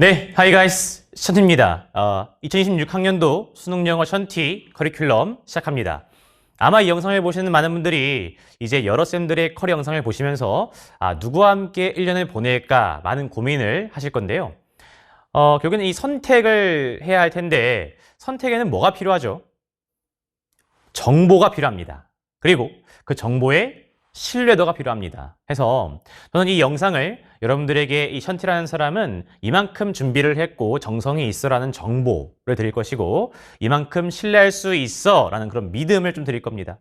네, 하이 가이스, 션티입니다. 2026 학년도 수능영어 션티 커리큘럼 시작합니다. 아마 이 영상을 보시는 많은 분들이 이제 여러 쌤들의 커리 영상을 보시면서 누구와 함께 1년을 보낼까 많은 고민을 하실 건데요. 결국에는 이 선택을 해야 할 텐데 선택에는 뭐가 필요하죠? 정보가 필요합니다. 그리고 그 정보에 신뢰도가 필요합니다. 해서 저는 이 영상을 여러분들에게 이 션티라는 사람은 이만큼 준비를 했고 정성이 있어라는 정보를 드릴 것이고 이만큼 신뢰할 수 있어라는 그런 믿음을 좀 드릴 겁니다.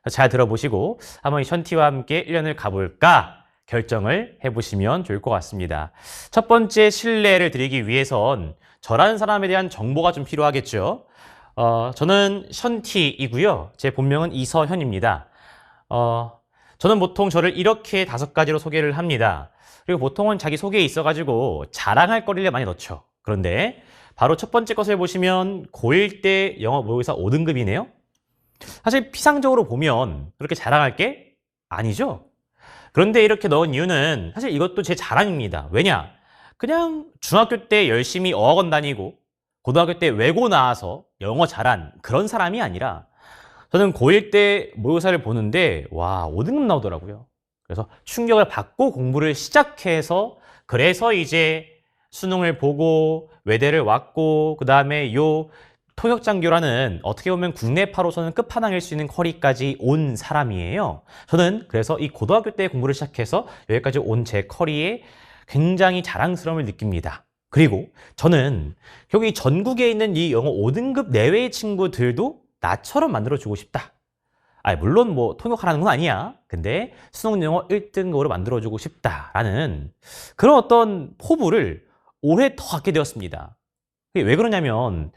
잘 들어보시고 한번 이 션티와 함께 1년을 가볼까 결정을 해보시면 좋을 것 같습니다. 첫 번째 신뢰를 드리기 위해선 저라는 사람에 대한 정보가 좀 필요하겠죠. 저는 션티이고요. 제 본명은 이서현입니다. 저는 보통 저를 이렇게 5가지로 소개를 합니다. 그리고 보통은 자기 소개에 있어가지고 자랑할 거리를 많이 넣죠. 그런데 바로 첫 번째 것을 보시면 고1 때 영어 모의고사 5등급이네요. 사실 피상적으로 보면 그렇게 자랑할 게 아니죠. 그런데 이렇게 넣은 이유는 사실 이것도 제 자랑입니다. 왜냐? 그냥 중학교 때 열심히 어학원 다니고 고등학교 때 외고 나와서 영어 잘한 그런 사람이 아니라 저는 고1 때 모의고사를 보는데 와 5등급 나오더라고요. 그래서 충격을 받고 공부를 시작해서 그래서 이제 수능을 보고 외대를 왔고 그 다음에 요 통역장교라는 어떻게 보면 국내파로서는 끝판왕일 수 있는 커리까지 온 사람이에요. 저는 그래서 이 고등학교 때 공부를 시작해서 여기까지 온 제 커리에 굉장히 자랑스러움을 느낍니다. 그리고 저는 결국 이 전국에 있는 이 영어 5등급 내외의 친구들도 나처럼 만들어주고 싶다. 물론 뭐 통역하라는 건 아니야. 근데 수능 영어 1등급으로 만들어주고 싶다라는 그런 어떤 포부를 올해 더 갖게 되었습니다. 왜 그러냐면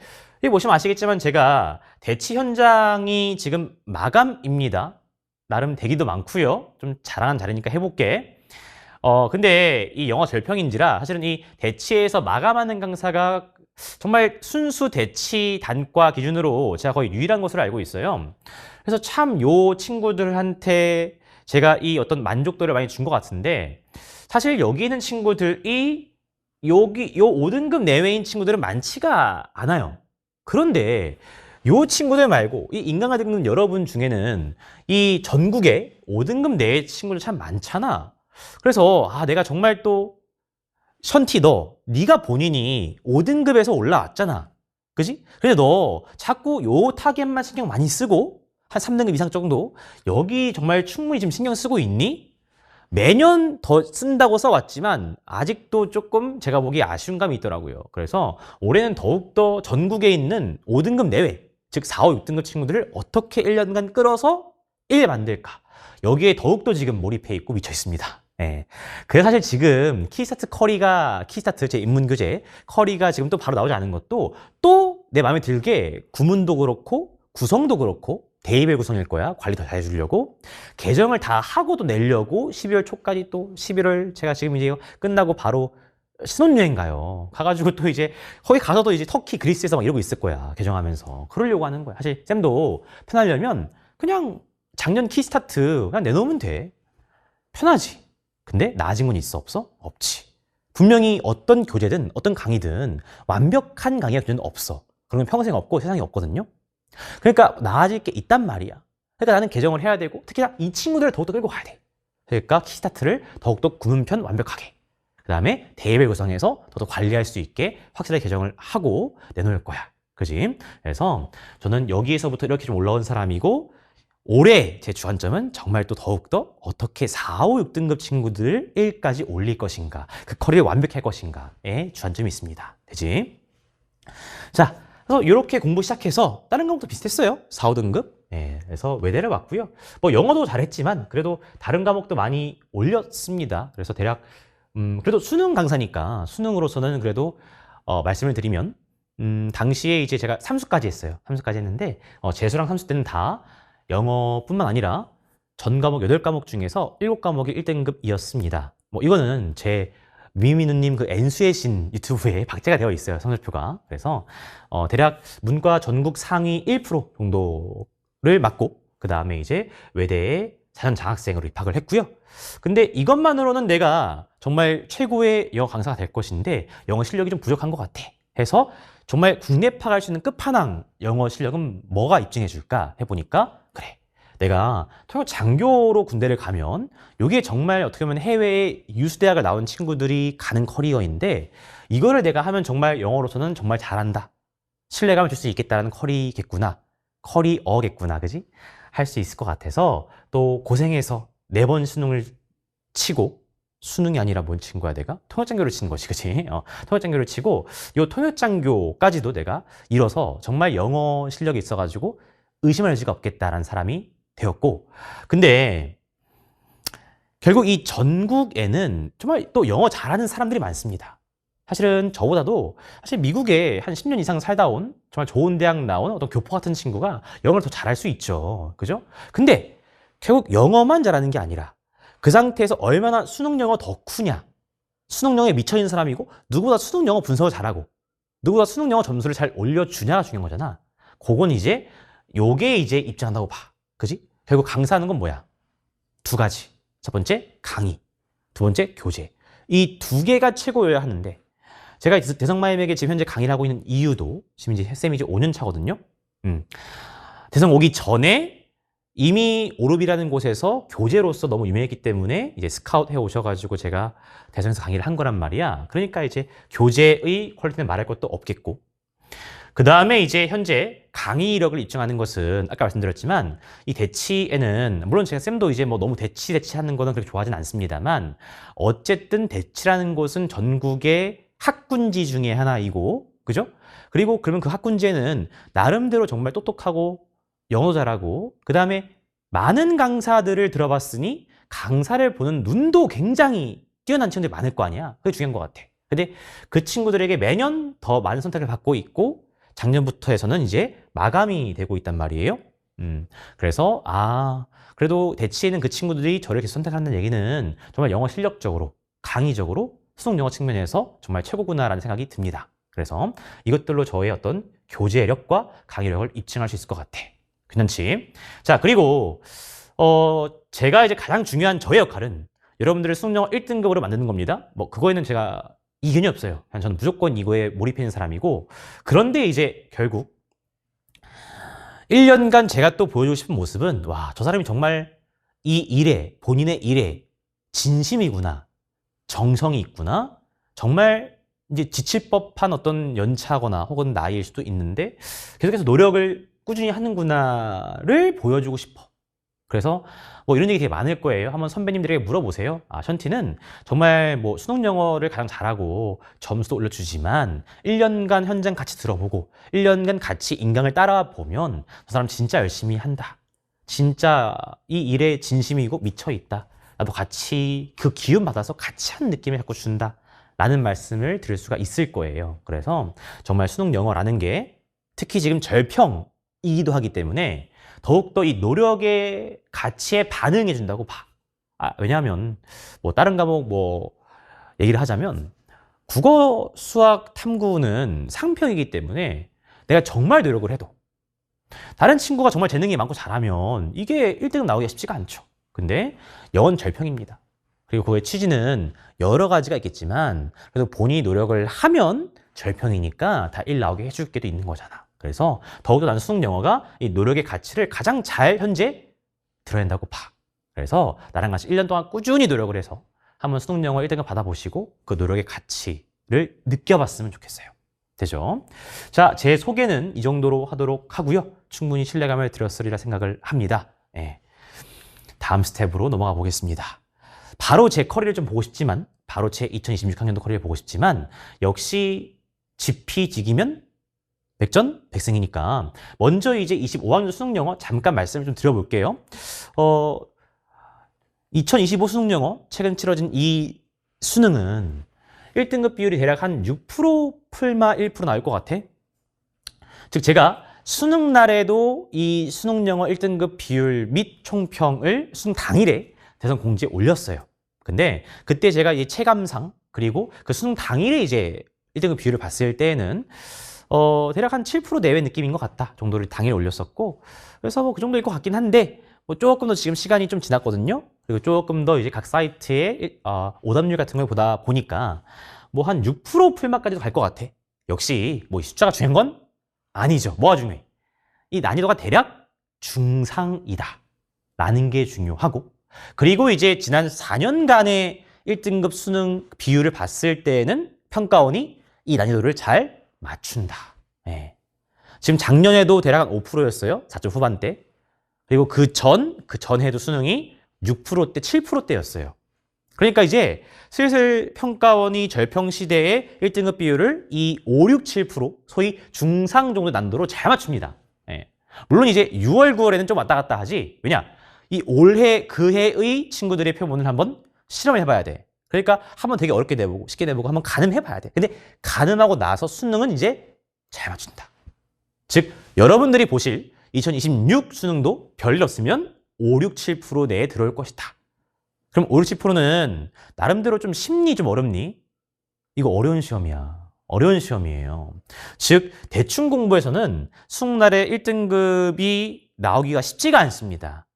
여기 보시면 아시겠지만 제가 대치 현장이 지금 마감입니다. 나름 대기도 많고요. 좀 자랑한 자리니까 해볼게. 근데 이 영어 절평인지라 사실은 이 대치에서 마감하는 강사가 정말 순수 대치 단과 기준으로 제가 거의 유일한 것으로 알고 있어요. 그래서 참 요 친구들한테 제가 이 어떤 만족도를 많이 준 것 같은데 사실 여기 있는 친구들이 요 5등급 내외인 친구들은 많지가 않아요. 그런데 요 친구들 말고 이 인강을 듣는 여러분 중에는 이 전국에 5등급 내외 친구들 참 많잖아. 그래서 내가 정말 또 션티 네가 본인이 5등급에서 올라왔잖아. 그지? 근데 너 자꾸 요 타겟만 신경 많이 쓰고 한 3등급 이상 정도 여기 정말 충분히 지금 신경 쓰고 있니? 매년 더 쓴다고 써왔지만 아직도 조금 제가 보기에 아쉬운 감이 있더라고요. 그래서 올해는 더욱더 전국에 있는 5등급 내외, 즉 4, 5, 6등급 친구들을 어떻게 1년간 끌어서 1 만들까? 여기에 더욱더 지금 몰입해 있고 미쳐 있습니다. 예. 그래서 사실 지금 키스타트 제 인문교재 커리가 지금 또 바로 나오지 않은 것도 또 내 마음에 들게 구문도 그렇고 구성도 그렇고 데이벨 구성일 거야. 관리 더 잘해주려고 개정을 다 하고도 내려고 12월 초까지 또 11월 제가 지금 이제 끝나고 바로 신혼여행 가요. 가가지고 또 이제 거기 가서도 이제 터키 그리스에서 막 이러고 있을 거야. 개정하면서 그러려고 하는 거야. 사실 쌤도 편하려면 그냥 작년 키스타트 그냥 내놓으면 돼. 편하지. 근데 나아진 건 있어 없어? 없지. 분명히 어떤 교재든 어떤 강의든 완벽한 강의가 교재는 없어. 그런 건 평생 없고 세상에 없거든요. 그러니까 나아질 게 있단 말이야. 그러니까 나는 개정을 해야 되고 특히나 이 친구들을 더욱더 끌고 가야 돼. 그러니까 키스타트를 더욱더 구문편 완벽하게 그 다음에 데이벨 구성해서 더욱더 관리할 수 있게 확실하게 개정을 하고 내놓을 거야. 그지? 그래서 저는 여기에서부터 이렇게 좀 올라온 사람이고 올해 제 주안점은 정말 또 더욱더 어떻게 4, 5, 6등급 친구들을 1까지 올릴 것인가 그 커리를 완벽할 것인가에 주안점이 있습니다. 되지? 자, 그래서 이렇게 공부 시작해서 다른 과목도 비슷했어요. 4, 5등급. 예, 그래서 외대를 왔고요. 뭐 영어도 잘했지만 그래도 다른 과목도 많이 올렸습니다. 그래서 대략 그래도 수능 강사니까 수능으로서는 그래도 말씀을 드리면 당시에 이제 제가 삼수까지 했어요. 삼수까지 했는데 재수랑 삼수 때는 다 영어뿐만 아니라 전 과목 8과목 중에서 7과목이 1등급이었습니다. 뭐 이거는 제 미미누님 그 N수의 신 유튜브에 박제가 되어 있어요. 성적표가. 그래서 대략 문과 전국 상위 1% 정도를 맞고 그 다음에 이제 외대에 4년 장학생으로 입학을 했고요. 근데 이것만으로는 내가 정말 최고의 영어 강사가 될 것인데 영어 실력이 좀 부족한 것 같아. 해서 정말 국내파 갈 수 있는 끝판왕 영어 실력은 뭐가 입증해 줄까 해보니까 그래. 내가 통역 장교로 군대를 가면 이게 정말 어떻게 보면 해외에 유수대학을 나온 친구들이 가는 커리어인데 이거를 내가 하면 정말 영어로서는 정말 잘한다. 신뢰감을 줄 수 있겠다는 커리어겠구나, 그지? 할 수 있을 것 같아서 또 고생해서 4번 수능을 치고 수능이 아니라 뭔 친 거야 내가? 통역장교를 친 것이 그치? 통역장교를 치고 요 통역장교까지도 내가 이뤄서 정말 영어 실력이 있어가지고 의심을 할 수가 없겠다라는 사람이 되었고 근데 결국 이 전국에는 정말 또 영어 잘하는 사람들이 많습니다. 사실은 저보다도 사실 미국에 한 10년 이상 살다 온 정말 좋은 대학 나온 어떤 교포 같은 친구가 영어를 더 잘할 수 있죠. 그죠? 근데 결국 영어만 잘하는 게 아니라 그 상태에서 얼마나 수능 영어 덕후냐. 수능 영어에 미쳐있는 사람이고 누구보다 수능 영어 분석을 잘하고 누구보다 수능 영어 점수를 잘 올려주냐가 중요한 거잖아. 그건 이제 요게 이제 입증한다고 봐. 그지? 결국 강사하는 건 뭐야? 2가지. 첫 번째 강의, 두 번째 교재. 이 2개가 최고여야 하는데 제가 대성마임에게 지금 현재 강의를 하고 있는 이유도 지금 이제 쌤이 이제 5년 차거든요. 대성 오기 전에 이미 오르비라는 곳에서 교재로서 너무 유명했기 때문에 이제 스카웃 해 오셔가지고 제가 대성에서 강의를 한 거란 말이야. 그러니까 이제 교재의 퀄리티는 말할 것도 없겠고. 그 다음에 이제 현재 강의 이력을 입증하는 것은 아까 말씀드렸지만 이 대치에는 물론 제가 쌤도 이제 뭐 너무 대치하는 거는 그렇게 좋아하진 않습니다만 어쨌든 대치라는 곳은 전국의 학군지 중에 하나이고 그죠? 그리고 그러면 그 학군지에는 나름대로 정말 똑똑하고 영어 잘하고 그 다음에 많은 강사들을 들어봤으니 강사를 보는 눈도 굉장히 뛰어난 친구들이 많을 거 아니야. 그게 중요한 것 같아. 근데 그 친구들에게 매년 더 많은 선택을 받고 있고 작년부터 해서는 이제 마감이 되고 있단 말이에요. 그래서 그래도 대치에는 그 친구들이 저를 계속 선택한다는 얘기는 정말 영어 실력적으로 강의적으로 수능 영어 측면에서 정말 최고구나라는 생각이 듭니다. 그래서 이것들로 저의 어떤 교재력과 강의력을 입증할 수 있을 것 같아. 괜찮지? 자, 그리고 제가 이제 가장 중요한 저의 역할은 여러분들을 수능 영어 1등급으로 만드는 겁니다. 뭐 그거에는 제가 이견이 없어요. 그냥 저는 무조건 이거에 몰입해 있는 사람이고 그런데 이제 결국 1년간 제가 또 보여주고 싶은 모습은 와, 저 사람이 정말 이 일에 본인의 일에 진심이구나. 정성이 있구나. 정말 이제 지칠 법한 어떤 연차거나 혹은 나이일 수도 있는데 계속해서 노력을 꾸준히 하는구나를 보여주고 싶어. 그래서 뭐 이런 얘기 되게 많을 거예요. 한번 선배님들에게 물어보세요. 션티는 정말 뭐 수능 영어를 가장 잘하고 점수도 올려주지만 1년간 현장 같이 들어보고 1년간 같이 인강을 따라 보면 저 사람 진짜 열심히 한다. 진짜 이 일에 진심이고 미쳐있다. 나도 같이 그 기운 받아서 같이 하는 느낌을 자꾸 준다. 라는 말씀을 드릴 수가 있을 거예요. 그래서 정말 수능 영어라는 게 특히 지금 절평이기도 하기 때문에 더욱더 이 노력의 가치에 반응해 준다고 봐. 왜냐하면 뭐 다른 과목 뭐 얘기를 하자면 국어, 수학, 탐구는 상평이기 때문에 내가 정말 노력을 해도 다른 친구가 정말 재능이 많고 잘하면 이게 1등 나오기가 쉽지가 않죠. 근데 영어는 절평입니다. 그리고 그의 취지는 여러 가지가 있겠지만 그래도 본인이 노력을 하면 절평이니까 다 1 나오게 해줄 게도 있는 거잖아. 그래서 더욱더 나는 수능 영어가 이 노력의 가치를 가장 잘 현재 드러낸다고 봐. 그래서 나랑 같이 1년 동안 꾸준히 노력을 해서 한번 수능 영어 1등급 받아보시고 그 노력의 가치를 느껴봤으면 좋겠어요. 되죠? 자, 제 소개는 이 정도로 하도록 하고요. 충분히 신뢰감을 드렸으리라 생각을 합니다. 다음 스텝으로 넘어가 보겠습니다. 바로 제 커리를 좀 보고 싶지만 바로 제 2026학년도 커리를 보고 싶지만 역시 지피지기면 백전백승이니까 먼저 이제 25학년 수능 영어 잠깐 말씀을 좀 드려볼게요. 2025 수능 영어 최근 치러진 이 수능은 1등급 비율이 대략 한 6% 풀마 1% 나올 것 같아. 즉 제가 수능 날에도 이 수능 영어 1등급 비율 및 총평을 수능 당일에 대선 공지에 올렸어요. 근데 그때 제가 이 체감상 그리고 그 수능 당일에 이제 1등급 비율을 봤을 때에는 대략 한 7% 내외 느낌인 것 같다 정도를 당일에 올렸었고 그래서 뭐 그 정도일 것 같긴 한데 뭐 조금 더 지금 시간이 좀 지났거든요. 그리고 조금 더 이제 각 사이트의 오답률 같은 걸 보다 보니까 뭐 한 6% 풀만까지도 갈 것 같아. 역시 뭐 이 숫자가 중요한 건 아니죠. 뭐가 중요해? 이 난이도가 대략 중상이다 라는 게 중요하고, 그리고 이제 지난 4년간의 1등급 수능 비율을 봤을 때는 평가원이 이 난이도를 잘 맞춘다. 예. 지금 작년에도 대략 5%였어요. 4점 후반대. 그리고 그 전에도 수능이 6%대, 7%대였어요. 그러니까 이제 슬슬 평가원이 절평시대의 1등급 비율을 이 5, 6, 7%, 소위 중상 정도 난도로 잘 맞춥니다. 예. 물론 이제 6월, 9월에는 좀 왔다 갔다 하지. 왜냐? 이 올해, 그 해의 친구들의 표본을 한번 실험을 해봐야 돼. 그러니까 한번 되게 어렵게 내보고, 쉽게 내보고 한번 가늠해봐야 돼. 근데 가늠하고 나서 수능은 이제 잘 맞춘다. 즉, 여러분들이 보실 2026 수능도 별일 없으면 5, 6, 7% 내에 들어올 것이다. 그럼 5, 6, 7%는 나름대로 좀 심리 좀 어렵니? 이거 어려운 시험이야. 어려운 시험이에요. 즉, 대충 공부에서는 수능날에 1등급이 나오기가 쉽지가 않습니다.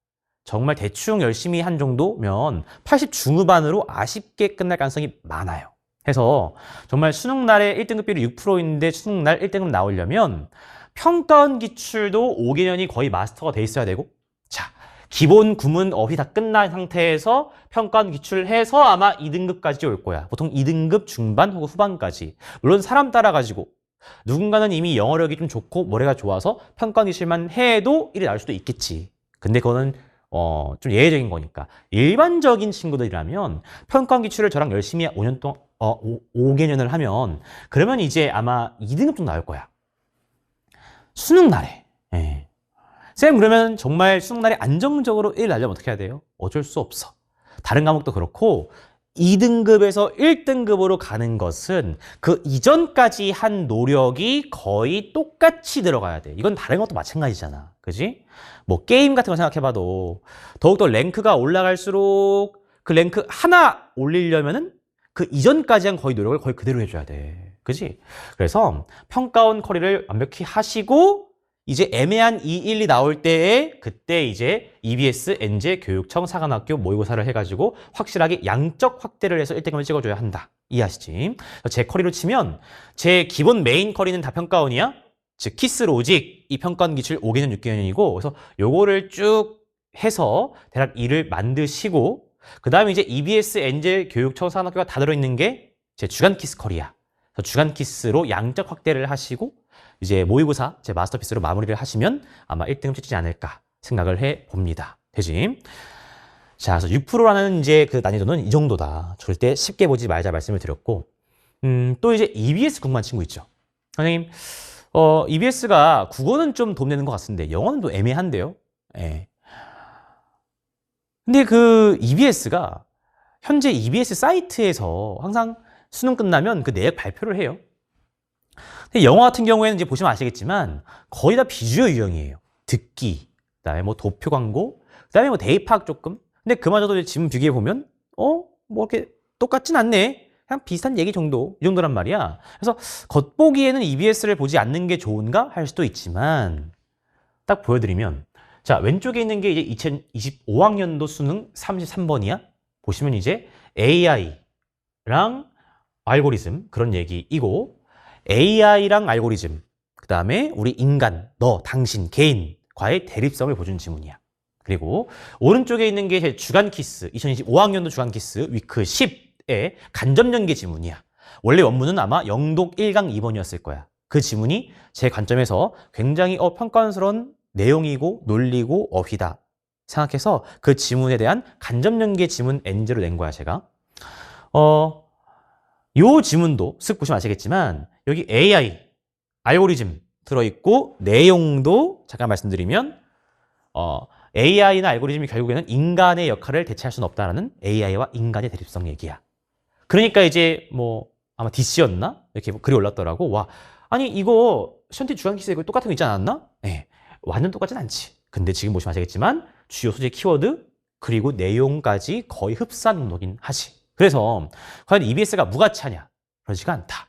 정말 대충 열심히 한 정도면 80 중후반으로 아쉽게 끝날 가능성이 많아요. 해서 정말 수능날에 1등급 비율이 6%인데 수능날 1등급 나오려면 평가원 기출도 5개년이 거의 마스터가 돼 있어야 되고, 자, 기본 구문 어휘 다 끝난 상태에서 평가원 기출해서 아마 2등급까지 올 거야. 보통 2등급 중반 혹은 후반까지. 물론 사람 따라 가지고 누군가는 이미 영어력이 좀 좋고 머리가 좋아서 평가원 기출만 해도 1이 나올 수도 있겠지. 근데 그거는 좀 예외적인 거니까. 일반적인 친구들이라면 평가원 기출을 저랑 열심히 5년 동안 5개년을 하면 그러면 이제 아마 2등급 정도 나올 거야. 수능 날에. 예. 쌤, 그러면 정말 수능 날에 안정적으로 1 날려면 어떻게 해야 돼요? 어쩔 수 없어. 다른 과목도 그렇고 2등급에서 1등급으로 가는 것은 그 이전까지 한 노력이 거의 똑같이 들어가야 돼. 이건 다른 것도 마찬가지잖아. 그지? 뭐 게임 같은 거 생각해봐도 더욱더 랭크가 올라갈수록 그 랭크 하나 올리려면은 그 이전까지 한 거의 노력을 거의 그대로 해줘야 돼. 그지? 그래서 평가원 커리를 완벽히 하시고 이제 애매한 2, 1, 2 나올 때에 그때 이제 EBS, 엔제, 교육청, 사관학교 모의고사를 해가지고 확실하게 양적 확대를 해서 1등급을 찍어줘야 한다. 이해하시지? 제 커리로 치면 제 기본 메인 커리는 다 평가원이야. 즉 키스 로직 이 평가원 기출 5개년, 6개년이고 그래서 요거를 쭉 해서 대략 2를 만드시고 그 다음에 이제 EBS, 엔제, 교육청, 사관학교가 다 들어있는 게 제 주간 키스 커리야. 그래서 주간 키스로 양적 확대를 하시고 이제 모의고사 제 마스터피스로 마무리를 하시면 아마 1등급 찍지 않을까 생각을 해봅니다. 되지? 자, 그래서 6%라는 이제 그 난이도는 이 정도다. 절대 쉽게 보지 말자 말씀을 드렸고, 또 이제 EBS 궁금한 친구 있죠. 선생님, EBS가 국어는 좀 도움 되는 것 같은데 영어는 또 애매한데요. 예. 근데 그 EBS가 현재 EBS 사이트에서 항상 수능 끝나면 그 내역 발표를 해요. 근데 영어 같은 경우에는 이제 보시면 아시겠지만 거의 다 비주얼 유형이에요. 듣기, 그다음에 뭐 도표 광고, 그다음에 뭐 대입 파악 조금. 근데 그마저도 지문 비교해 보면 뭐 이렇게 똑같진 않네. 그냥 비슷한 얘기 정도, 이 정도란 말이야. 그래서 겉보기에는 EBS를 보지 않는 게 좋은가 할 수도 있지만 딱 보여드리면 자, 왼쪽에 있는 게 이제 2025학년도 수능 33번이야. 보시면 이제 AI랑 알고리즘 그런 얘기이고 AI랑 알고리즘, 그 다음에 우리 인간, 너, 당신, 개인과의 대립성을 보여준 지문이야. 그리고 오른쪽에 있는 게 주간 키스, 2025학년도 주간 키스 위크 10의 간접 연계 지문이야. 원래 원문은 아마 영독 1강 2번이었을 거야. 그 지문이 제 관점에서 굉장히 평가원스러운 내용이고 논리고 어휘다 생각해서 그 지문에 대한 간접 연계 지문 N제로 낸 거야, 제가. 요 지문도 쓱 보시면 아시겠지만 여기 AI, 알고리즘 들어있고 내용도 잠깐 말씀드리면 AI나 알고리즘이 결국에는 인간의 역할을 대체할 수는 없다라는 AI와 인간의 대립성 얘기야. 그러니까 이제 뭐 아마 DC였나? 이렇게 글이 올랐더라고. 와, 아니 이거 션티 주간키스 이거 똑같은 거 있지 않았나? 네, 완전 똑같진 않지. 근데 지금 보시면 아시겠지만 주요 소재 키워드 그리고 내용까지 거의 흡사한 정도긴 하지. 그래서 과연 EBS가 무가치하냐? 그러지가 않다.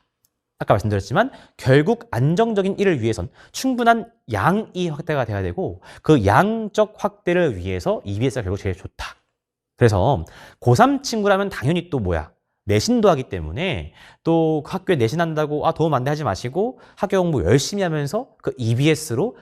아까 말씀드렸지만 결국 안정적인 일을 위해선 충분한 양이 확대가 돼야 되고 그 양적 확대를 위해서 EBS가 결국 제일 좋다. 그래서 고3 친구라면 당연히 또 뭐야? 내신도 하기 때문에 또 학교에 내신한다고 도움 안 돼 하지 마시고 학교 공부 열심히 하면서 그 EBS로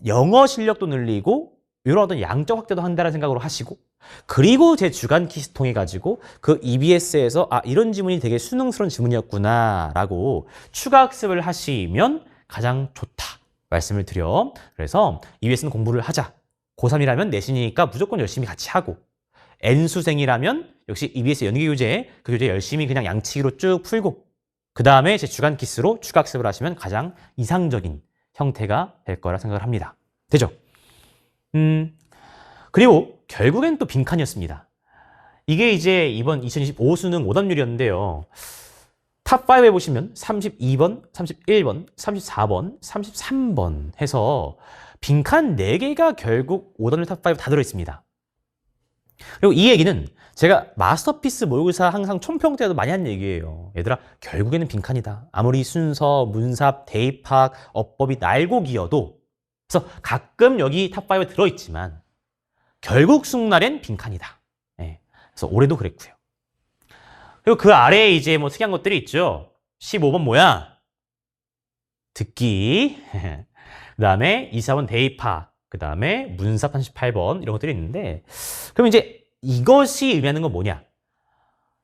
영어 실력도 늘리고 이런 어떤 양적 확대도 한다는 생각으로 하시고 그리고 제 주간 퀴즈 통해 가지고 그 EBS에서 이런 지문이 되게 수능스러운 지문이었구나 라고 추가 학습을 하시면 가장 좋다 말씀을 드려. 그래서 EBS는 공부를 하자. 고3이라면 내신이니까 무조건 열심히 같이 하고 N수생이라면 역시 EBS 연계교재 그 교재 열심히 그냥 양치기로 쭉 풀고 그 다음에 제 주간 퀴즈로 추가 학습을 하시면 가장 이상적인 형태가 될 거라 생각을 합니다. 되죠? 그리고 결국엔 또 빈칸이었습니다. 이게 이제 이번 2025 수능 오답률이었는데요. 탑5에 보시면 32번, 31번, 34번, 33번 해서 빈칸 4개가 결국 오답률 탑5 다 들어있습니다. 그리고 이 얘기는 제가 마스터피스 모의고사 항상 총평 때도 많이 한 얘기예요. 얘들아, 결국에는 빈칸이다. 아무리 순서, 문삽, 대입학, 어법이 날고기여도 그래서 가끔 여기 탑5에 들어있지만 결국 수능날엔 빈칸이다. 네. 그래서 올해도 그랬고요. 그리고 그 아래에 이제 뭐 특이한 것들이 있죠. 15번 뭐야? 듣기. 그 다음에 24번 대입학. 그 다음에 문삽 38번 이런 것들이 있는데 그럼 이제 이것이 의미하는 건 뭐냐?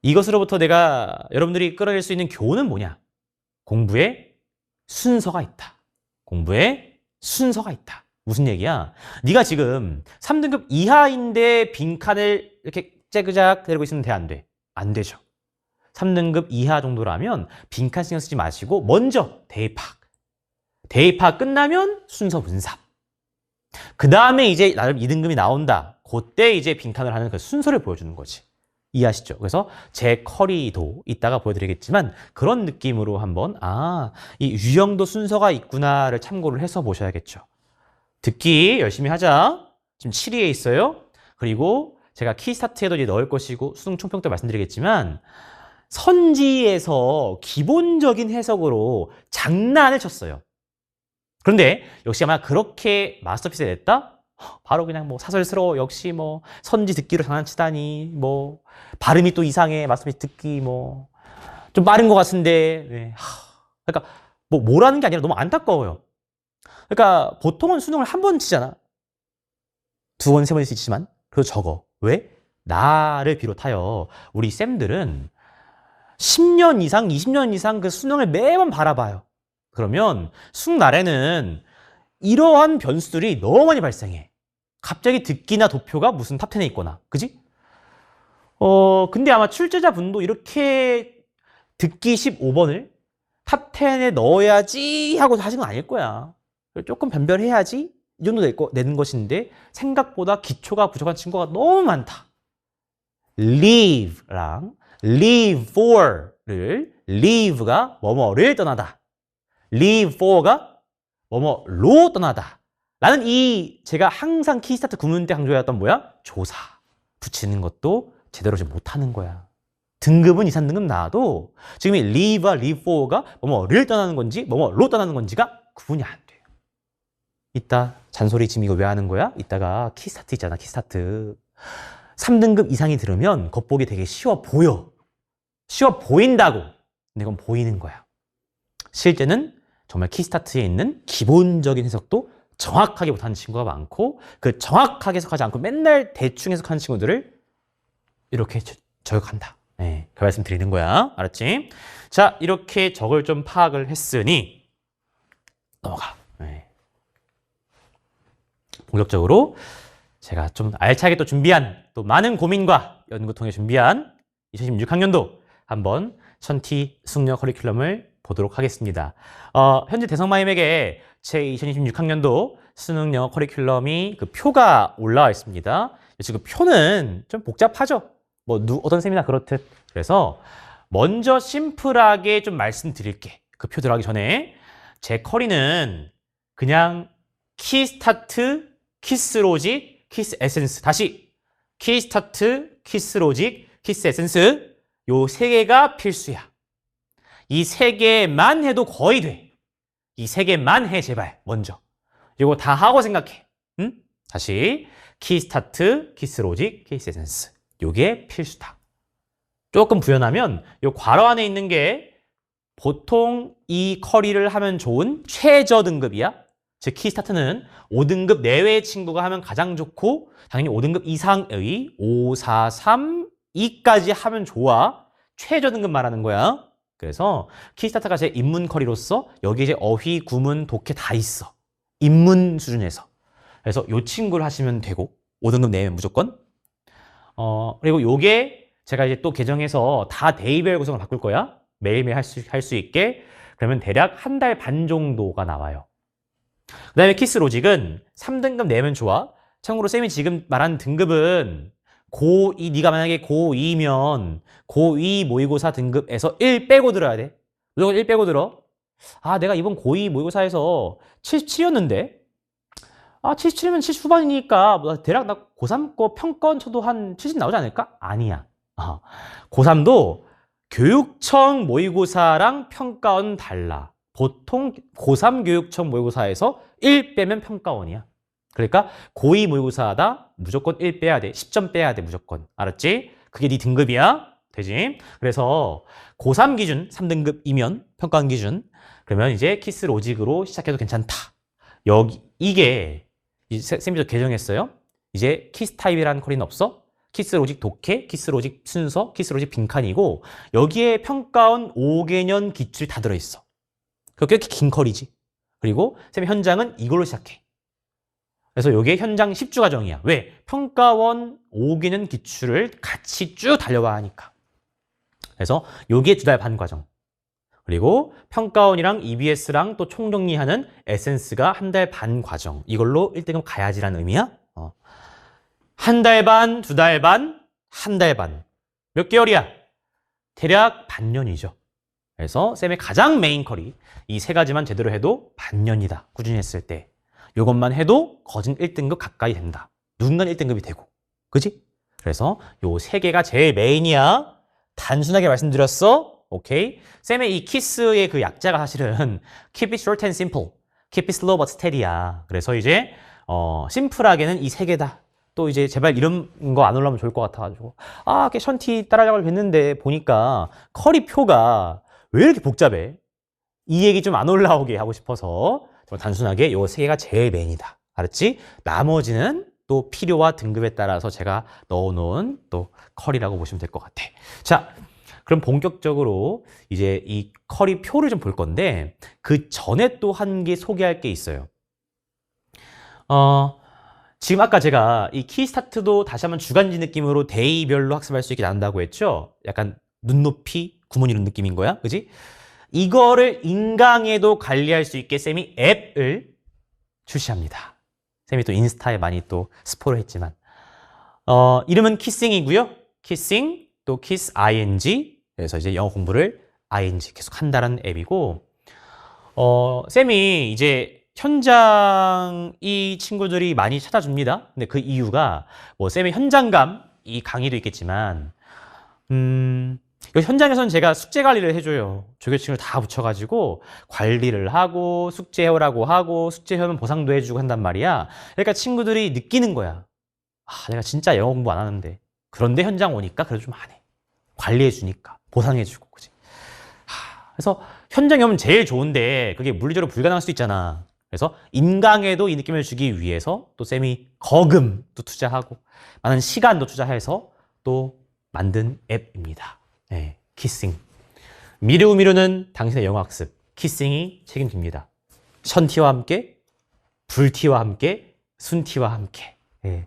이것으로부터 내가 여러분들이 끌어낼 수 있는 교훈은 뭐냐? 공부에 순서가 있다. 공부에 순서가 있다. 무슨 얘기야? 네가 지금 3등급 이하인데 빈칸을 이렇게 째그작 내리고 있으면 돼, 안 돼? 안 되죠. 3등급 이하 정도라면 빈칸 신경 쓰지 마시고 먼저 대입학. 대입학 끝나면 순서 문삽. 그 다음에 이제 나름 2등급이 나온다. 그때 이제 빈칸을 하는 그 순서를 보여주는 거지. 이해하시죠? 그래서 제 커리도 이따가 보여드리겠지만 그런 느낌으로 한번 이 유형도 순서가 있구나를 참고를 해서 보셔야겠죠. 듣기 열심히 하자. 지금 7위에 있어요. 그리고 제가 키스타트에도 이제 넣을 것이고 수능 총평 때 말씀드리겠지만 선지에서 기본적인 해석으로 장난을 쳤어요. 그런데 역시 아마 그렇게 마스터피스에 냈다? 바로 그냥 뭐 사설스러워. 역시 뭐 선지 듣기로 장난치다니 뭐 발음이 또 이상해. 마스터피스 듣기 뭐 좀 빠른 것 같은데. 네. 그러니까 뭐 뭐라는 게 아니라 너무 안타까워요. 그러니까 보통은 수능을 한 번 치잖아. 2번, 3번 치지만 그래도 적어. 왜? 나를 비롯하여 우리 쌤들은 10년 이상, 20년 이상 그 수능을 매번 바라봐요. 그러면 수능 날에는 이러한 변수들이 너무 많이 발생해. 갑자기 듣기나 도표가 무슨 탑10에 있거나, 그지? 근데 아마 출제자분도 이렇게 듣기 15번을 탑10에 넣어야지 하고 하신 건 아닐 거야. 조금 변별해야지 이 정도 내는 것인데 생각보다 기초가 부족한 친구가 너무 많다. leave랑 leave for를 leave가 뭐뭐를 떠나다. leave for가 뭐뭐로 떠나다. 라는 제가 항상 키스타트 구문 때 강조해왔던 뭐야? 조사. 붙이는 것도 제대로 좀 못하는 거야. 등급은 2, 3등급 나와도 지금 이 leave와 leave for가 뭐뭐를 떠나는 건지 뭐뭐로 떠나는 건지가 구분이 안 돼요. 이따 잔소리 지금 이거 왜 하는 거야? 이따가 키스타트 있잖아, 키스타트. 3등급 이상이 들으면 겉보기 되게 쉬워 보여. 쉬워 보인다고. 근데 이건 보이는 거야. 실제는 정말 키스타트에 있는 기본적인 해석도 정확하게 못하는 친구가 많고 그 정확하게 해석하지 않고 맨날 대충 해석하는 친구들을 이렇게 저격한다. 네, 그 말씀 드리는 거야. 알았지? 자, 이렇게 적을 좀 파악을 했으니 넘어가. 네. 본격적으로 제가 좀 알차게 또 준비한 또 많은 고민과 연구 통해 준비한 2016학년도 한번 천티 수능여 커리큘럼을 보도록 하겠습니다. 현재 대성마임에게 제 2026학년도 수능여 커리큘럼이 그 표가 올라와 있습니다. 지금 표는 좀 복잡하죠. 뭐 어떤 셈이나 그렇듯. 그래서 먼저 심플하게 좀 말씀드릴게. 그 표 들어가기 전에 제 커리는 그냥 키스타트, 키스로직, 키스에센스. 다시 키스타트, 키스로직, 키스에센스 요 3개가 필수야. 이 세 개만 해도 거의 돼. 이 세 개만 해, 제발. 먼저. 이거 다 하고 생각해. 응? 다시. 키스타트, 키스로직, 키스에센스. 요게 필수다. 조금 부연하면 요 괄호 안에 있는 게 보통 이 커리를 하면 좋은 최저 등급이야. 즉 키스타트는 5등급 내외의 친구가 하면 가장 좋고 당연히 5등급 이상의 5, 4, 3, 2까지 하면 좋아. 최저 등급 말하는 거야. 그래서 키스타트가 제 입문 커리로서 여기 이제 어휘, 구문, 독해 다 있어. 입문 수준에서. 그래서 요 친구를 하시면 되고 5등급 내외면 무조건. 그리고 요게 제가 이제 또 개정해서 다 데이별 구성을 바꿀 거야. 매일매일 할 수 있게. 그러면 대략 한 달 반 정도가 나와요. 그 다음에 키스 로직은 3등급 내면 좋아. 참고로 쌤이 지금 말한 등급은 고2, 네가 만약에 고2면 고2 모의고사 등급에서 1 빼고 들어야 돼. 무조건 1 빼고 들어. 아, 내가 이번 고2 모의고사에서 77이었는데 77이면 70 후반이니까 대략 나 고3 거 평가원 쳐도 한 70 나오지 않을까? 아니야. 고3도 교육청 모의고사랑 평가원 달라. 보통 고3 교육청 모의고사에서 1 빼면 평가원이야. 그러니까 고2 모의고사다 무조건 1 빼야 돼. 10점 빼야 돼 무조건. 알았지? 그게 네 등급이야. 되지? 그래서 고3 기준 3등급이면 평가원 기준 그러면 이제 키스 로직으로 시작해도 괜찮다. 이게 쌤이 또 개정했어요. 이제 키스 타입이라는 커리는 없어. 키스 로직 독해, 키스 로직 순서, 키스 로직 빈칸이고 여기에 평가원 5개년 기출이 다 들어있어. 그게 꽤 긴 커리지. 그리고 쌤의 현장은 이걸로 시작해. 그래서 이게 현장 10주 과정이야. 왜? 평가원 5개년 기출을 같이 쭉 달려와 하니까. 그래서 요게 2달 반 과정. 그리고 평가원이랑 EBS랑 또 총정리하는 에센스가 1달 반 과정. 이걸로 1등급 가야지라는 의미야. 한 달 반, 2달 반, 한 달 반. 몇 개월이야? 대략 반년이죠. 그래서 쌤의 가장 메인 커리 이 세 가지만 제대로 해도 반년이다. 꾸준히 했을 때. 요것만 해도 거진 1등급 가까이 된다. 누군가는 1등급이 되고. 그지? 그래서 요 세 개가 제일 메인이야. 단순하게 말씀드렸어. 오케이? 쌤의 이 키스의 그 약자가 사실은 keep it short and simple, keep it slow but steady야. 그래서 이제 심플하게는 이 세 개다. 또 이제 제발 이런 거 안 올라오면 좋을 것 같아가지고 걔 션티 따라하려고 했는데 보니까 커리 표가 왜 이렇게 복잡해? 이 얘기 좀 안 올라오게 하고 싶어서 단순하게 요 세 개가 제일 메인이다. 알았지? 나머지는 또 필요와 등급에 따라서 제가 넣어놓은 또 커리라고 보시면 될 것 같아. 자, 그럼 본격적으로 이제 이 커리 표를 좀 볼 건데 그 전에 또 한 개 소개할 게 있어요. 지금 아까 제가 이 키스타트도 다시 한번 주간지 느낌으로 데이별로 학습할 수 있게 나눈다고 했죠? 약간 눈높이, 구문 이런 느낌인 거야. 그지? 이거를 인강에도 관리할 수 있게 쌤이 앱을 출시합니다. 쌤이 또 인스타에 많이 또 스포를 했지만 이름은 키싱이고요. 키싱, 또 키스 ing. 그래서 이제 영어 공부를 ing 계속 한다는 앱이고 쌤이 이제 현장 이 친구들이 많이 찾아줍니다. 근데 그 이유가 뭐 쌤의 현장감 이 강의도 있겠지만 현장에서는 제가 숙제 관리를 해줘요. 조교층을 다 붙여가지고 관리를 하고 숙제 해오라고 하고 숙제 해오면 보상도 해주고 한단 말이야. 그러니까 친구들이 느끼는 거야. 내가 진짜 영어 공부 안 하는데 그런데 현장 오니까 그래도 좀 안 해. 관리해주니까 보상해주고 그지. 그래서 현장에 오면 제일 좋은데 그게 물리적으로 불가능할 수도 있잖아. 그래서 인강에도 이 느낌을 주기 위해서 또 쌤이 거금도 투자하고 많은 시간도 투자해서 또 만든 앱입니다. 네, 키싱. 미루미루는 당신의 영어 학습. 키싱이 책임집니다. 션티와 함께, 불티와 함께, 순티와 함께. 네,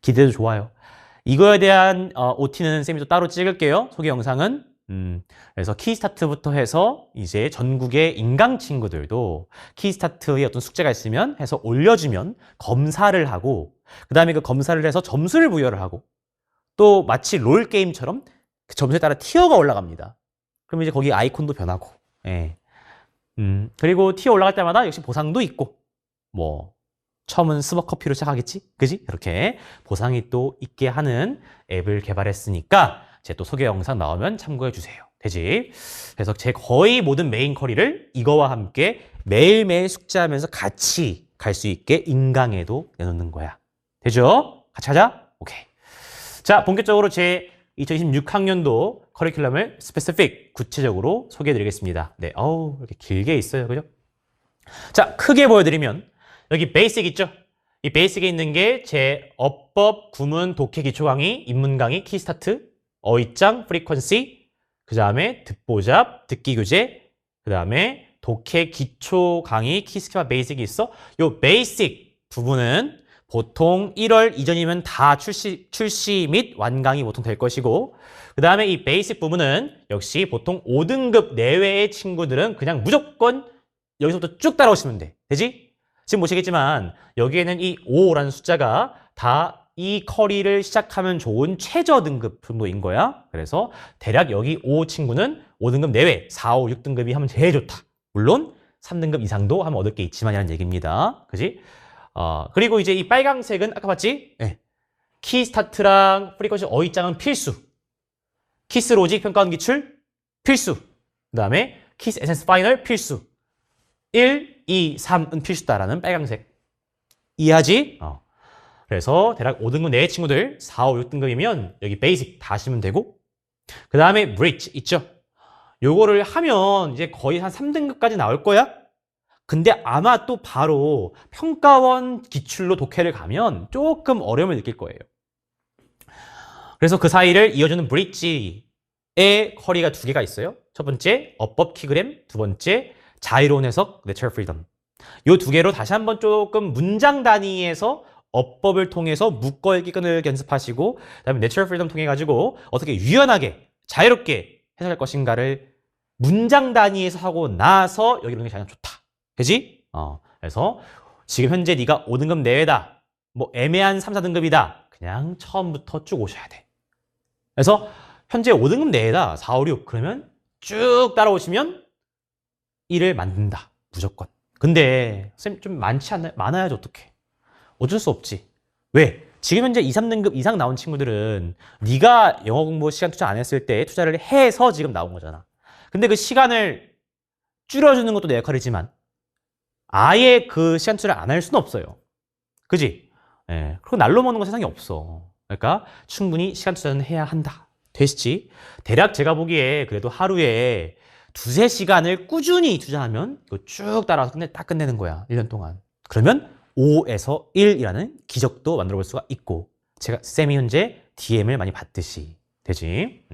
기대도 좋아요. 이거에 대한 OT는 쌤이 또 따로 찍을게요. 소개 영상은. 그래서 키스타트부터 해서 이제 전국의 인강 친구들도 키스타트에 어떤 숙제가 있으면 해서 올려주면 검사를 하고 그 다음에 그 검사를 해서 점수를 부여를 하고 또 마치 롤게임처럼 그 점수에 따라 티어가 올라갑니다. 그럼 이제 거기 아이콘도 변하고 예. 그리고 티어 올라갈 때마다 역시 보상도 있고 뭐 처음은 스벅커피로 시작하겠지? 그지? 이렇게 보상이 또 있게 하는 앱을 개발했으니까 제 또 소개 영상 나오면 참고해 주세요. 되지? 그래서 제 거의 모든 메인 쿼리를 이거와 함께 매일매일 숙제하면서 같이 갈 수 있게 인강에도 내놓는 거야. 되죠? 같이 하자? 오케이. 자, 본격적으로 제 2026학년도 커리큘럼을 스페시픽, 구체적으로 소개해드리겠습니다. 네, 이렇게 길게 있어요. 그죠? 자, 크게 보여드리면 여기 베이직 있죠? 이 베이직에 있는 게 제 어법, 구문, 독해, 기초 강의, 입문 강의, 키스타트, 어휘장, 프리퀀시, 그 다음에 듣보잡, 듣기 교재, 그 다음에 독해, 기초 강의, 키스키마 베이직이 있어. 요 베이직 부분은 보통 1월 이전이면 다 출시 및 완강이 보통 될 것이고, 그 다음에 이 베이직 부분은 역시 보통 5등급 내외의 친구들은 그냥 무조건 여기서부터 쭉 따라오시면 돼. 되지? 지금 보시겠지만 여기에는 이 5라는 숫자가 다 이 커리를 시작하면 좋은 최저 등급 정도인 거야. 그래서 대략 여기 5 친구는 5등급 내외, 4, 5, 6등급이 하면 제일 좋다. 물론 3등급 이상도 하면 얻을 게 있지만이라는 얘기입니다. 그지? 그리고 이제 이 빨강색은 아까 봤지? 네. 키스타트랑 프리퀀시 어휘장은 필수. 키스 로직 평가원 기출 필수. 그 다음에 키스 에센스 파이널 필수. 1, 2, 3은 필수다라는 빨강색. 이해하지? 그래서 대략 5등급 내외 친구들 4, 5, 6등급이면 여기 베이직 다 하시면 되고, 그 다음에 브릿지 있죠? 요거를 하면 이제 거의 한 3등급까지 나올 거야? 근데 아마 또 바로 평가원 기출로 독해를 가면 조금 어려움을 느낄 거예요. 그래서 그 사이를 이어주는 브릿지의 커리가 2개가 있어요. 첫 번째, 어법 키그램, 두 번째, 자유로운 해석, 내처럴 프리덤. 요 2개로 다시 한번 조금 문장 단위에서 어법을 통해서 묶어읽기 끈을 연습하시고, 그다음에 내처럴 프리덤 통해 가지고 어떻게 유연하게 자유롭게 해석할 것인가를 문장 단위에서 하고 나서 여기 오는 게 가장 좋다. 그지? 그래서 지금 현재 네가 5등급 내외다, 뭐 애매한 3, 4등급이다, 그냥 처음부터 쭉 오셔야 돼. 그래서 현재 5등급 내외다, 4, 5, 6, 그러면 쭉 따라오시면 1을 만든다. 무조건. 근데 쌤 좀 많지 않나요? 많아야지 어떡해. 어쩔 수 없지. 왜? 지금 현재 2, 3등급 이상 나온 친구들은 네가 영어 공부 시간 투자 안 했을 때 투자를 해서 지금 나온 거잖아. 근데 그 시간을 줄여주는 것도 내 역할이지만 아예 그 시간 투자를 안 할 수는 없어요. 그지? 예. 그리고 날로 먹는 건 세상에 없어. 그러니까 충분히 시간 투자는 해야 한다. 되시지? 대략 제가 보기에 그래도 하루에 2, 3시간을 꾸준히 투자하면 이거 쭉 따라서 딱 끝내는 거야. 1년 동안. 그러면 5에서 1이라는 기적도 만들어 볼 수가 있고, 제가 쌤이 현재 DM을 많이 받듯이 되지.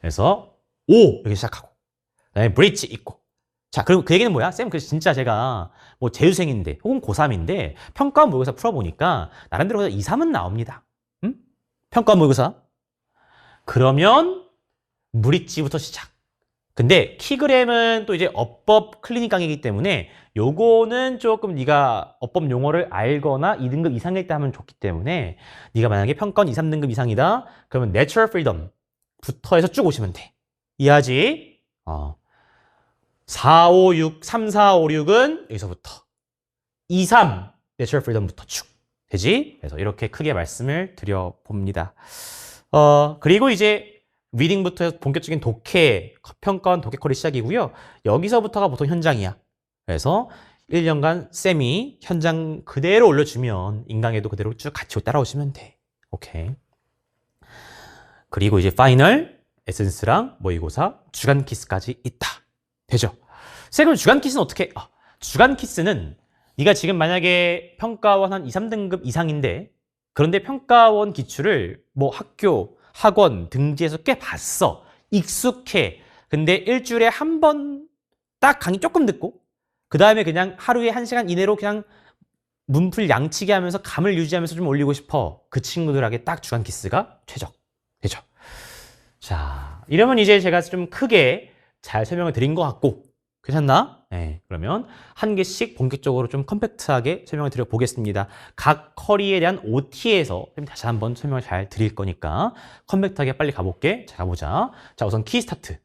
그래서 5 이렇게 시작하고, 그다음에 브릿지 있고. 자, 그리고 그 얘기는 뭐야? 쌤, 그 진짜 제가 뭐 재수생인데 혹은 고3인데 평가 모의고사 풀어보니까 나름대로 2, 3은 나옵니다. 평가 모의고사. 그러면 브릿지부터 시작. 근데 키그램은 또 이제 어법 클리닉 강의이기 때문에 요거는 조금 네가 어법 용어를 알거나 2등급 이상일 때 하면 좋기 때문에, 네가 만약에 평가원 2, 3등급 이상이다 그러면 내처럴 프리덤부터 해서 쭉 오시면 돼. 이해하지? 4, 5, 6, 3, 4, 5, 6은 여기서부터 2, 3 내처럴 프리덤부터 쭉 되지? 그래서 이렇게 크게 말씀을 드려봅니다. 그리고 이제 리딩부터 해서 본격적인 독해, 평가원 독해 커리 시작이고요. 여기서부터가 보통 현장이야. 그래서 1년간 쌤이 현장 그대로 올려주면 인강에도 그대로 쭉 같이 따라오시면 돼. 오케이. 그리고 이제 파이널, 에센스랑 모의고사, 주간 키스까지 있다. 되죠? 쌤, 그럼 주간 키스는 어떻게? 주간 키스는 네가 지금 만약에 평가원 한 2, 3등급 이상인데, 그런데 평가원 기출을 뭐 학교, 학원, 등지에서 꽤 봤어. 익숙해. 근데 일주일에 한 번 딱 강의 조금 듣고, 그 다음에 그냥 하루에 1시간 이내로 그냥 문풀 양치기 하면서 감을 유지하면서 좀 올리고 싶어. 그 친구들에게 딱 주간 키스가 최적. 되죠? 자, 이러면 이제 제가 좀 크게 잘 설명을 드린 것 같고, 괜찮나? 네, 그러면 한 개씩 본격적으로 좀 컴팩트하게 설명을 드려보겠습니다. 각 커리에 대한 OT에서 다시 한번 설명을 잘 드릴 거니까 컴팩트하게 빨리 가볼게. 자, 가보자. 자, 우선 키 스타트.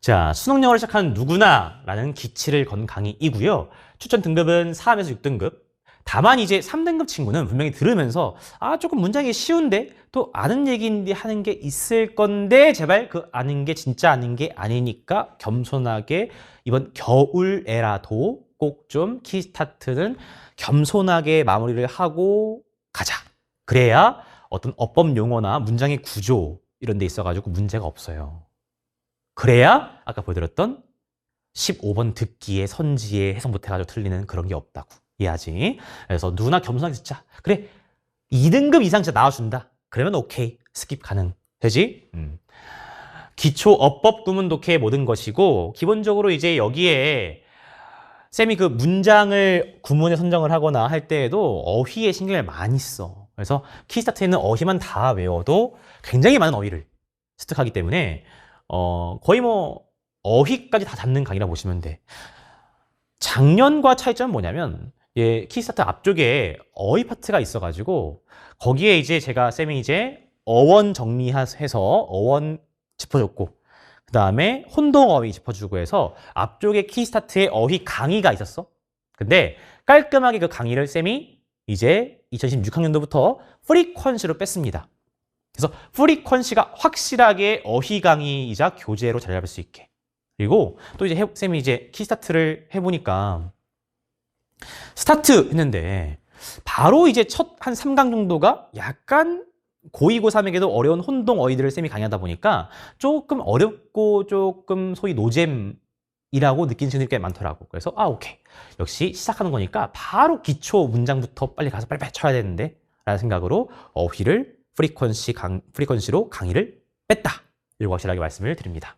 자, 수능 영어를 시작하는 누구나 라는 기치를 건 강의이고요. 추천 등급은 3에서 6등급. 다만 이제 3등급 친구는 분명히 들으면서 조금 문장이 쉬운데 또 아는 얘기인데 하는 게 있을 건데 제발 그 아는 게 진짜 아는 게 아니니까 겸손하게 이번 겨울에라도 꼭 좀 키스타트는 겸손하게 마무리를 하고 가자. 그래야 어떤 어법 용어나 문장의 구조 이런 데 있어가지고 문제가 없어요. 그래야 아까 보여드렸던 15번 듣기에 선지에 해석 못해가지고 틀리는 그런 게 없다고 이해하지. 그래서 누구나 겸손하게 듣자. 그래 2등급 이상 진짜 나와준다. 그러면 오케이 스킵 가능 되지. 기초 어법 구문 독해의 모든 것이고 기본적으로 이제 여기에 쌤이 그 문장을 구문에 선정을 하거나 할 때에도 어휘에 신경을 많이 써. 그래서 키스타트에는 어휘만 다 외워도 굉장히 많은 어휘를 습득하기 때문에 거의 뭐 어휘까지 다 잡는 강의라 보시면 돼. 작년과 차이점은 뭐냐면 키스타트 앞쪽에 어휘 파트가 있어가지고 거기에 이제 제가 쌤이 이제 어원 정리해서 어원 짚어줬고 그 다음에 혼동어휘 짚어주고 해서 앞쪽에 키스타트에 어휘 강의가 있었어. 근데 깔끔하게 그 강의를 쌤이 이제 2016학년도부터 프리퀀시로 뺐습니다. 그래서 프리퀀시가 확실하게 어휘 강의이자 교재로 자리 잡을 수 있게. 그리고 또 이제 쌤이 이제 키스타트를 해보니까 스타트 했는데 바로 이제 첫 한 3강 정도가 약간 고2, 고3에게도 어려운 혼동 어휘들을 쌤이 강의하다 보니까 조금 어렵고 조금 소위 노잼이라고 느끼는 친구들이 꽤 많더라고. 그래서 오케이. 역시 시작하는 거니까 바로 기초 문장부터 빨리 가서 빨리빨리 쳐야 되는데 라는 생각으로 어휘를 프리퀀시로 강의를 뺐다. 이거 확실하게 말씀을 드립니다.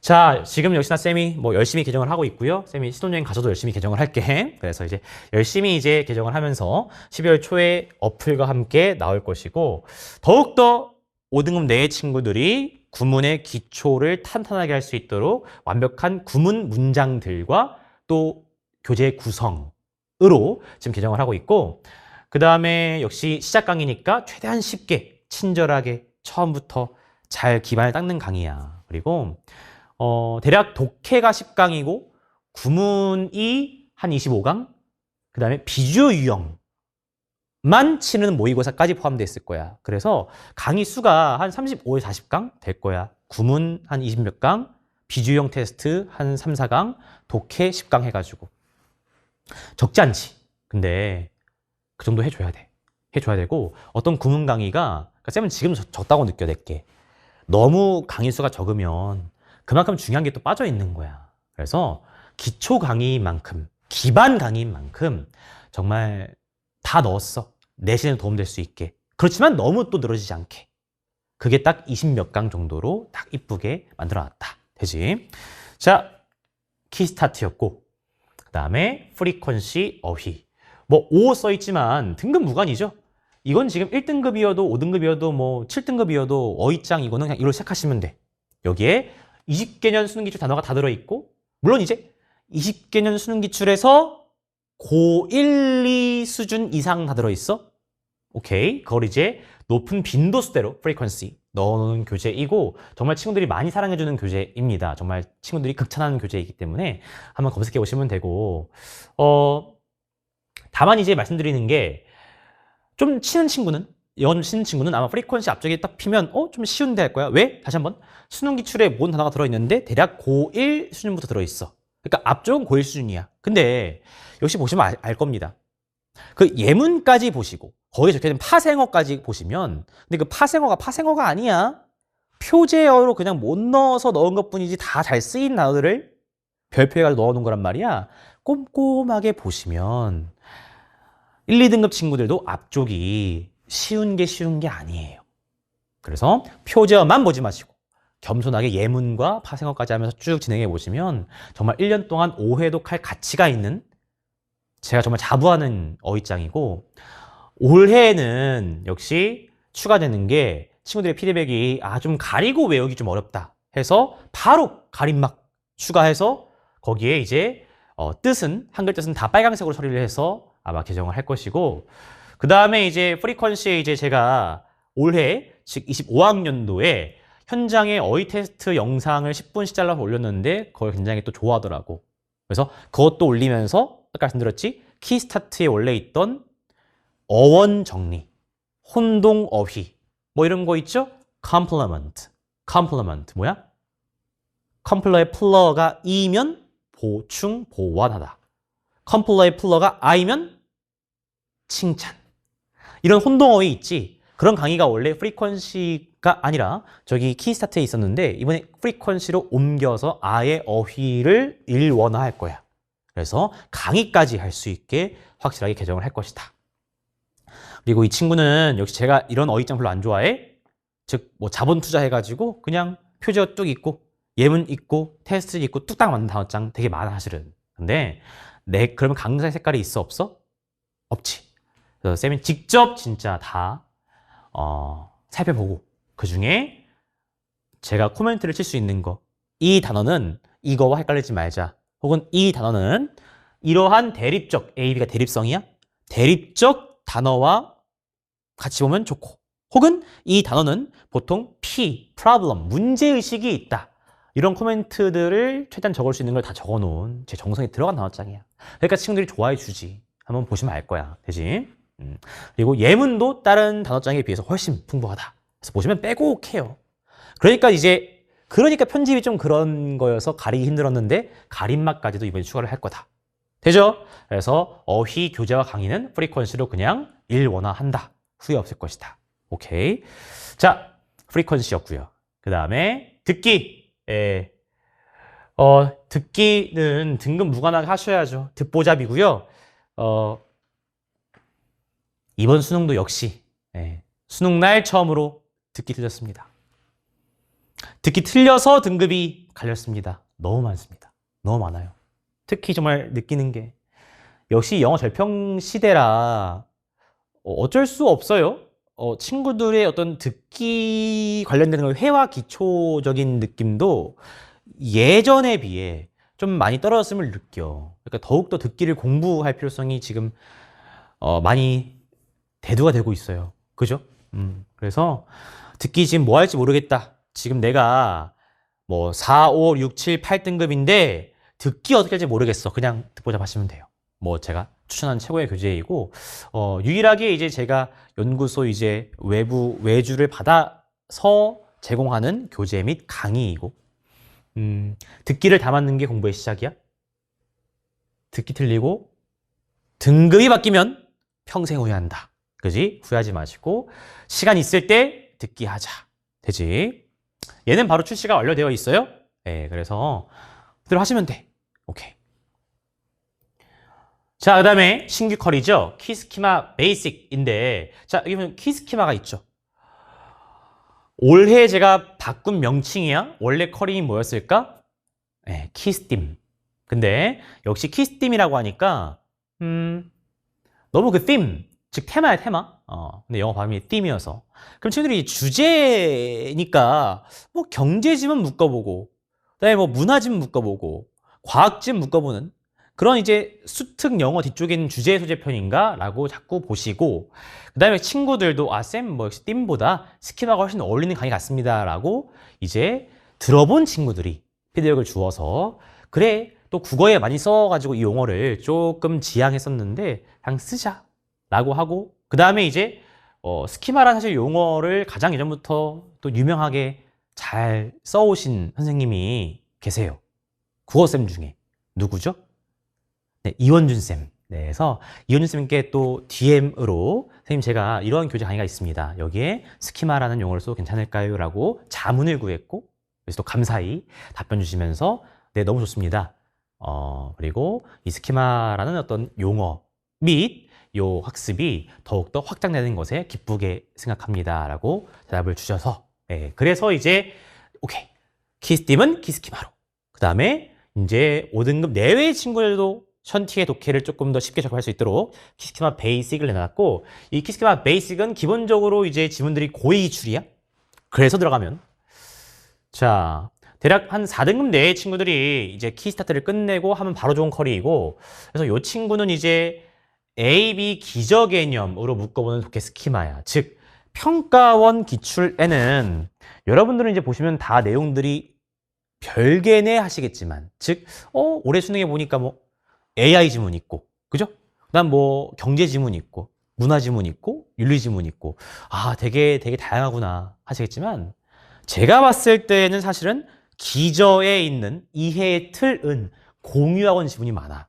자, 지금 역시나 쌤이 뭐 열심히 개정을 하고 있고요. 쌤이 신혼여행 가서도 열심히 개정을 할게. 그래서 이제 열심히 이제 개정을 하면서 12월 초에 어플과 함께 나올 것이고 더욱더 5등급 내의 친구들이 구문의 기초를 탄탄하게 할 수 있도록 완벽한 구문 문장들과 또 교재 구성으로 지금 개정을 하고 있고 그 다음에 역시 시작 강의니까 최대한 쉽게 친절하게 처음부터 잘 기반을 닦는 강의야. 그리고 대략 독해가 10강이고 구문이 한 25강 그 다음에 비주어 유형만 치는 모의고사까지 포함되어 있을 거야. 그래서 강의 수가 한 35에서 40강 될 거야. 구문 한 20몇 강, 비주어 유형 테스트 한 3, 4강, 독해 10강 해가지고 적지 않지. 근데 그 정도 해줘야 돼. 해줘야 되고 어떤 구문 강의가 그러니까 쌤은 지금 적다고 느껴 낼게. 너무 강의 수가 적으면 그만큼 중요한 게 또 빠져 있는 거야. 그래서 기초 강의만큼, 기반 강의만큼 정말 다 넣었어. 내신에 도움될 수 있게. 그렇지만 너무 또 늘어지지 않게. 그게 딱 20몇 강 정도로 딱 이쁘게 만들어놨다. 되지? 자, 키스타트였고 그 다음에 프리퀀시 어휘. 뭐 5 써있지만 등급 무관이죠. 이건 지금 1등급이어도 5등급이어도 뭐 7등급이어도 어휘장 이거는 그냥 이걸 시작하시면 돼. 여기에 20개년 수능기출 단어가 다 들어있고 물론 이제 20개년 수능기출에서 고1, 2 수준 이상 다 들어있어. 오케이. 그걸 이제 높은 빈도수대로 프리퀀시 넣어놓은 교재이고 정말 친구들이 많이 사랑해주는 교재입니다. 정말 친구들이 극찬하는 교재이기 때문에 한번 검색해 보시면 되고 다만 이제 말씀드리는 게 좀 치는 친구는 영어 좀 치는 친구는 아마 프리퀀시 앞쪽에 딱 피면 좀 쉬운데 할 거야. 왜? 다시 한번 수능 기출에 모든 단어가 들어있는데 대략 고1 수준부터 들어있어. 그러니까 앞쪽은 고1 수준이야. 근데 역시 보시면 알 겁니다. 그 예문까지 보시고 거기에 적혀있는 파생어까지 보시면 근데 그 파생어가 아니야. 표제어로 그냥 못 넣어서 넣은 것뿐이지 다 잘 쓰인 단어들을 별표해가지고 넣어놓은 거란 말이야. 꼼꼼하게 보시면 1, 2등급 친구들도 앞쪽이 쉬운 게 아니에요. 그래서 표제어만 보지 마시고 겸손하게 예문과 파생어까지 하면서 쭉 진행해 보시면 정말 1년 동안 오해독할 가치가 있는 제가 정말 자부하는 어휘장이고 올해는 역시 추가되는 게 친구들의 피드백이 좀 가리고 외우기 좀 어렵다 해서 바로 가림막 추가해서 거기에 이제 뜻은 한글 뜻은 다 빨간색으로 처리를 해서 아마 개정을 할 것이고 그 다음에 이제 프리퀀시에 이제 제가 올해 즉 25학년도에 현장에 어휘 테스트 영상을 10분씩 잘라서 올렸는데 그걸 굉장히 또 좋아하더라고. 그래서 그것도 올리면서 아까 말씀드렸지 키스타트에 원래 있던 어원 정리, 혼동 어휘, 뭐 이런 거 있죠? complement. complement 뭐야? 컴플러의 플러가 이면 보충, 보완하다. 컴플러의 플러가 아이면 칭찬. 이런 혼동어휘 있지. 그런 강의가 원래 프리퀀시가 아니라 저기 키스타트에 있었는데 이번에 프리퀀시로 옮겨서 아예 어휘를 일원화할 거야. 그래서 강의까지 할 수 있게 확실하게 개정을 할 것이다. 그리고 이 친구는 역시 제가 이런 어휘장 별로 안 좋아해. 즉 뭐 자본 투자해가지고 그냥 표지어 뚝 있고 예문 있고 테스트 있고 뚝딱 맞는 단어장 되게 많아 사실은. 근데 그러면 강사의 색깔이 있어 없어? 없지. 그래서 쌤이 직접 진짜 다 살펴보고 그 중에 제가 코멘트를 칠 수 있는 거, 이 단어는 이거와 헷갈리지 말자, 혹은 이 단어는 이러한 대립적, A, B가 대립성이야? 대립적 단어와 같이 보면 좋고, 혹은 이 단어는 보통 P, problem, 문제의식이 있다. 이런 코멘트들을 최대한 적을 수 있는 걸 다 적어놓은 제 정성이 들어간 단어장이야. 그러니까 친구들이 좋아해 주지. 한번 보시면 알 거야. 되지? 그리고 예문도 다른 단어장에 비해서 훨씬 풍부하다. 그래서 보시면 빼곡해요. 그러니까 편집이 좀 그런 거여서 가리기 힘들었는데 가림막까지도 이번에 추가를 할 거다. 되죠? 그래서 어휘 교재와 강의는 프리퀀시로 그냥 일원화한다. 후회 없을 것이다. 오케이. 자, 프리퀀시였고요. 그 다음에 듣기. 듣기는 등급 무관하게 하셔야죠. 듣보잡이고요. 이번 수능도 역시 수능 날 처음으로 듣기 틀렸습니다. 듣기 틀려서 등급이 갈렸습니다. 너무 많습니다. 너무 많아요. 특히 정말 느끼는 게 역시 영어 절평 시대라 어쩔 수 없어요. 친구들의 어떤 듣기 관련된 회화 기초적인 느낌도 예전에 비해 좀 많이 떨어졌음을 느껴. 그러니까 더욱더 듣기를 공부할 필요성이 지금 많이 대두가 되고 있어요. 그죠? 그래서 듣기 지금 뭐 할지 모르겠다. 지금 내가 뭐 4, 5, 6, 7, 8등급인데 듣기 어떻게 할지 모르겠어. 그냥 듣보잡 하시면 돼요. 뭐 제가 추천하는 최고의 교재이고, 유일하게 이제 제가 연구소 이제 외주를 받아서 제공하는 교재 및 강의이고, 듣기를 다 맞는 게 공부의 시작이야. 듣기 틀리고 등급이 바뀌면 평생 후회한다. 그지? 후회하지 마시고 시간 있을 때 듣기 하자. 되지? 얘는 바로 출시가 완료되어 있어요. 네, 그래서 그대로 하시면 돼. 오케이. 자, 그 다음에 신규 컬이죠. 키스키마 베이식인데, 자, 여기 보면 키스키마가 있죠. 올해 제가 바꾼 명칭이야. 원래 컬이 뭐였을까? 네, 키스팀. 근데 역시 키스팀이라고 하니까 너무 그 theme, 즉 테마야 테마. 근데 영어 발음이 theme이어서. 그럼 친구들이 주제니까 뭐 경제지문 묶어보고, 그다음에 뭐 문화지문 묶어보고, 과학지문 묶어보는 그런 이제 수특 영어 뒤쪽에 있는 주제 소재편인가? 라고 자꾸 보시고, 그 다음에 친구들도 쌤 뭐 역시 띵보다 스키마가 훨씬 어울리는 강의 같습니다. 라고 이제 들어본 친구들이 피드백을 주어서, 그래, 또 국어에 많이 써가지고 이 용어를 조금 지양했었는데 그냥 쓰자 라고 하고, 그 다음에 이제 스키마라는 사실 용어를 가장 예전부터 또 유명하게 잘 써오신 선생님이 계세요. 국어쌤 중에. 누구죠? 네, 이원준 쌤. 네, 그래서 이원준 쌤께 또 DM으로 선생님 제가 이런 교재 강의가 있습니다. 여기에 스키마라는 용어를 써도 괜찮을까요? 라고 자문을 구했고, 그래서 또 감사히 답변 주시면서 네, 너무 좋습니다. 그리고 이 스키마라는 어떤 용어 및 요 학습이 더욱더 확장되는 것에 기쁘게 생각합니다. 라고 대답을 주셔서, 네, 그래서 이제 오케이, 키스팀은 키스키마로, 그 다음에 이제 5등급 내외의 친구들도 션티의 독해를 조금 더 쉽게 접할 수 있도록 키스키마 베이식을 내놨고, 이 키스키마 베이식은 기본적으로 이제 지문들이 고의 기출이야. 그래서 들어가면 자, 대략 한 4등급 내의 친구들이 이제 키스타트를 끝내고 하면 바로 좋은 컬이고, 그래서 이 친구는 이제 A, B 기저 개념으로 묶어보는 독해 스키마야. 즉 평가원 기출에는 여러분들은 이제 보시면 다 내용들이 별개네 하시겠지만, 즉 올해 수능에 보니까 뭐 AI 지문 있고, 그죠? 그다음 뭐 경제 지문 있고, 문화 지문 있고, 윤리 지문 있고, 되게 다양하구나 하시겠지만 제가 봤을 때는 사실은 기저에 있는 이해의 틀은 공유하고 있는 지문이 많아.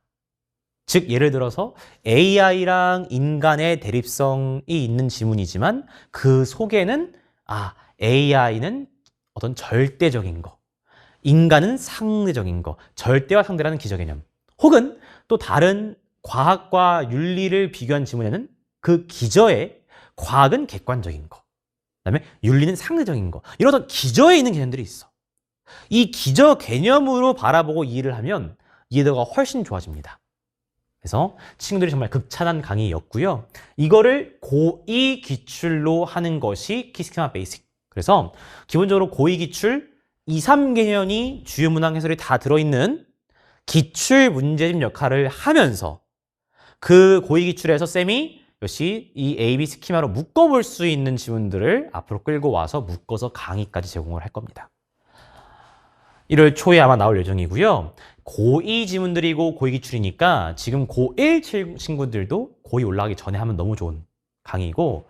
즉 예를 들어서 AI랑 인간의 대립성이 있는 지문이지만 그 속에는 AI는 어떤 절대적인 거, 인간은 상대적인 거, 절대와 상대라는 기저 개념, 혹은 또 다른 과학과 윤리를 비교한 지문에는 그 기저에 과학은 객관적인 거, 그다음에 윤리는 상대적인 거, 이런 어떤 기저에 있는 개념들이 있어. 이 기저 개념으로 바라보고 이해를 하면 이해도가 훨씬 좋아집니다. 그래서 친구들이 정말 극찬한 강의였고요. 이거를 고2 기출로 하는 것이 키스케마 베이직. 그래서 기본적으로 고2 기출 2, 3개년이 주요 문항 해설이 다 들어있는 기출 문제집 역할을 하면서 그 고2 기출에서 쌤이 역시 이 A-B 스키마로 묶어볼 수 있는 지문들을 앞으로 끌고 와서 묶어서 강의까지 제공을 할 겁니다. 1월 초에 아마 나올 예정이고요. 고2 지문들이고 고2 기출이니까 지금 고1 친구들도 고2 올라가기 전에 하면 너무 좋은 강의고,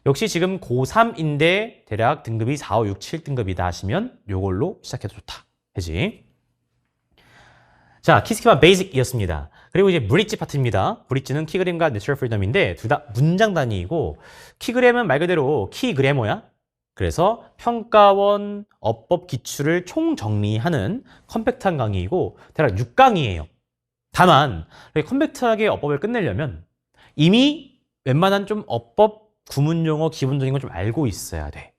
역시 지금 고3인데 대략 등급이 4, 5, 6, 7등급이다 하시면 이걸로 시작해도 좋다. 그지? 자, 키스케마 베이직이었습니다. 그리고 이제 브릿지 파트입니다. 브릿지는 키그램과 내추럴 프리덤인데 둘 다 문장 단위이고, 키그램은 말 그대로 키그래머야. 그래서 평가원 어법 기출을 총정리하는 컴팩트한 강의이고 대략 6강이에요. 다만 컴팩트하게 어법을 끝내려면 이미 웬만한 좀 어법 구문용어 기본적인 걸 좀 알고 있어야 돼.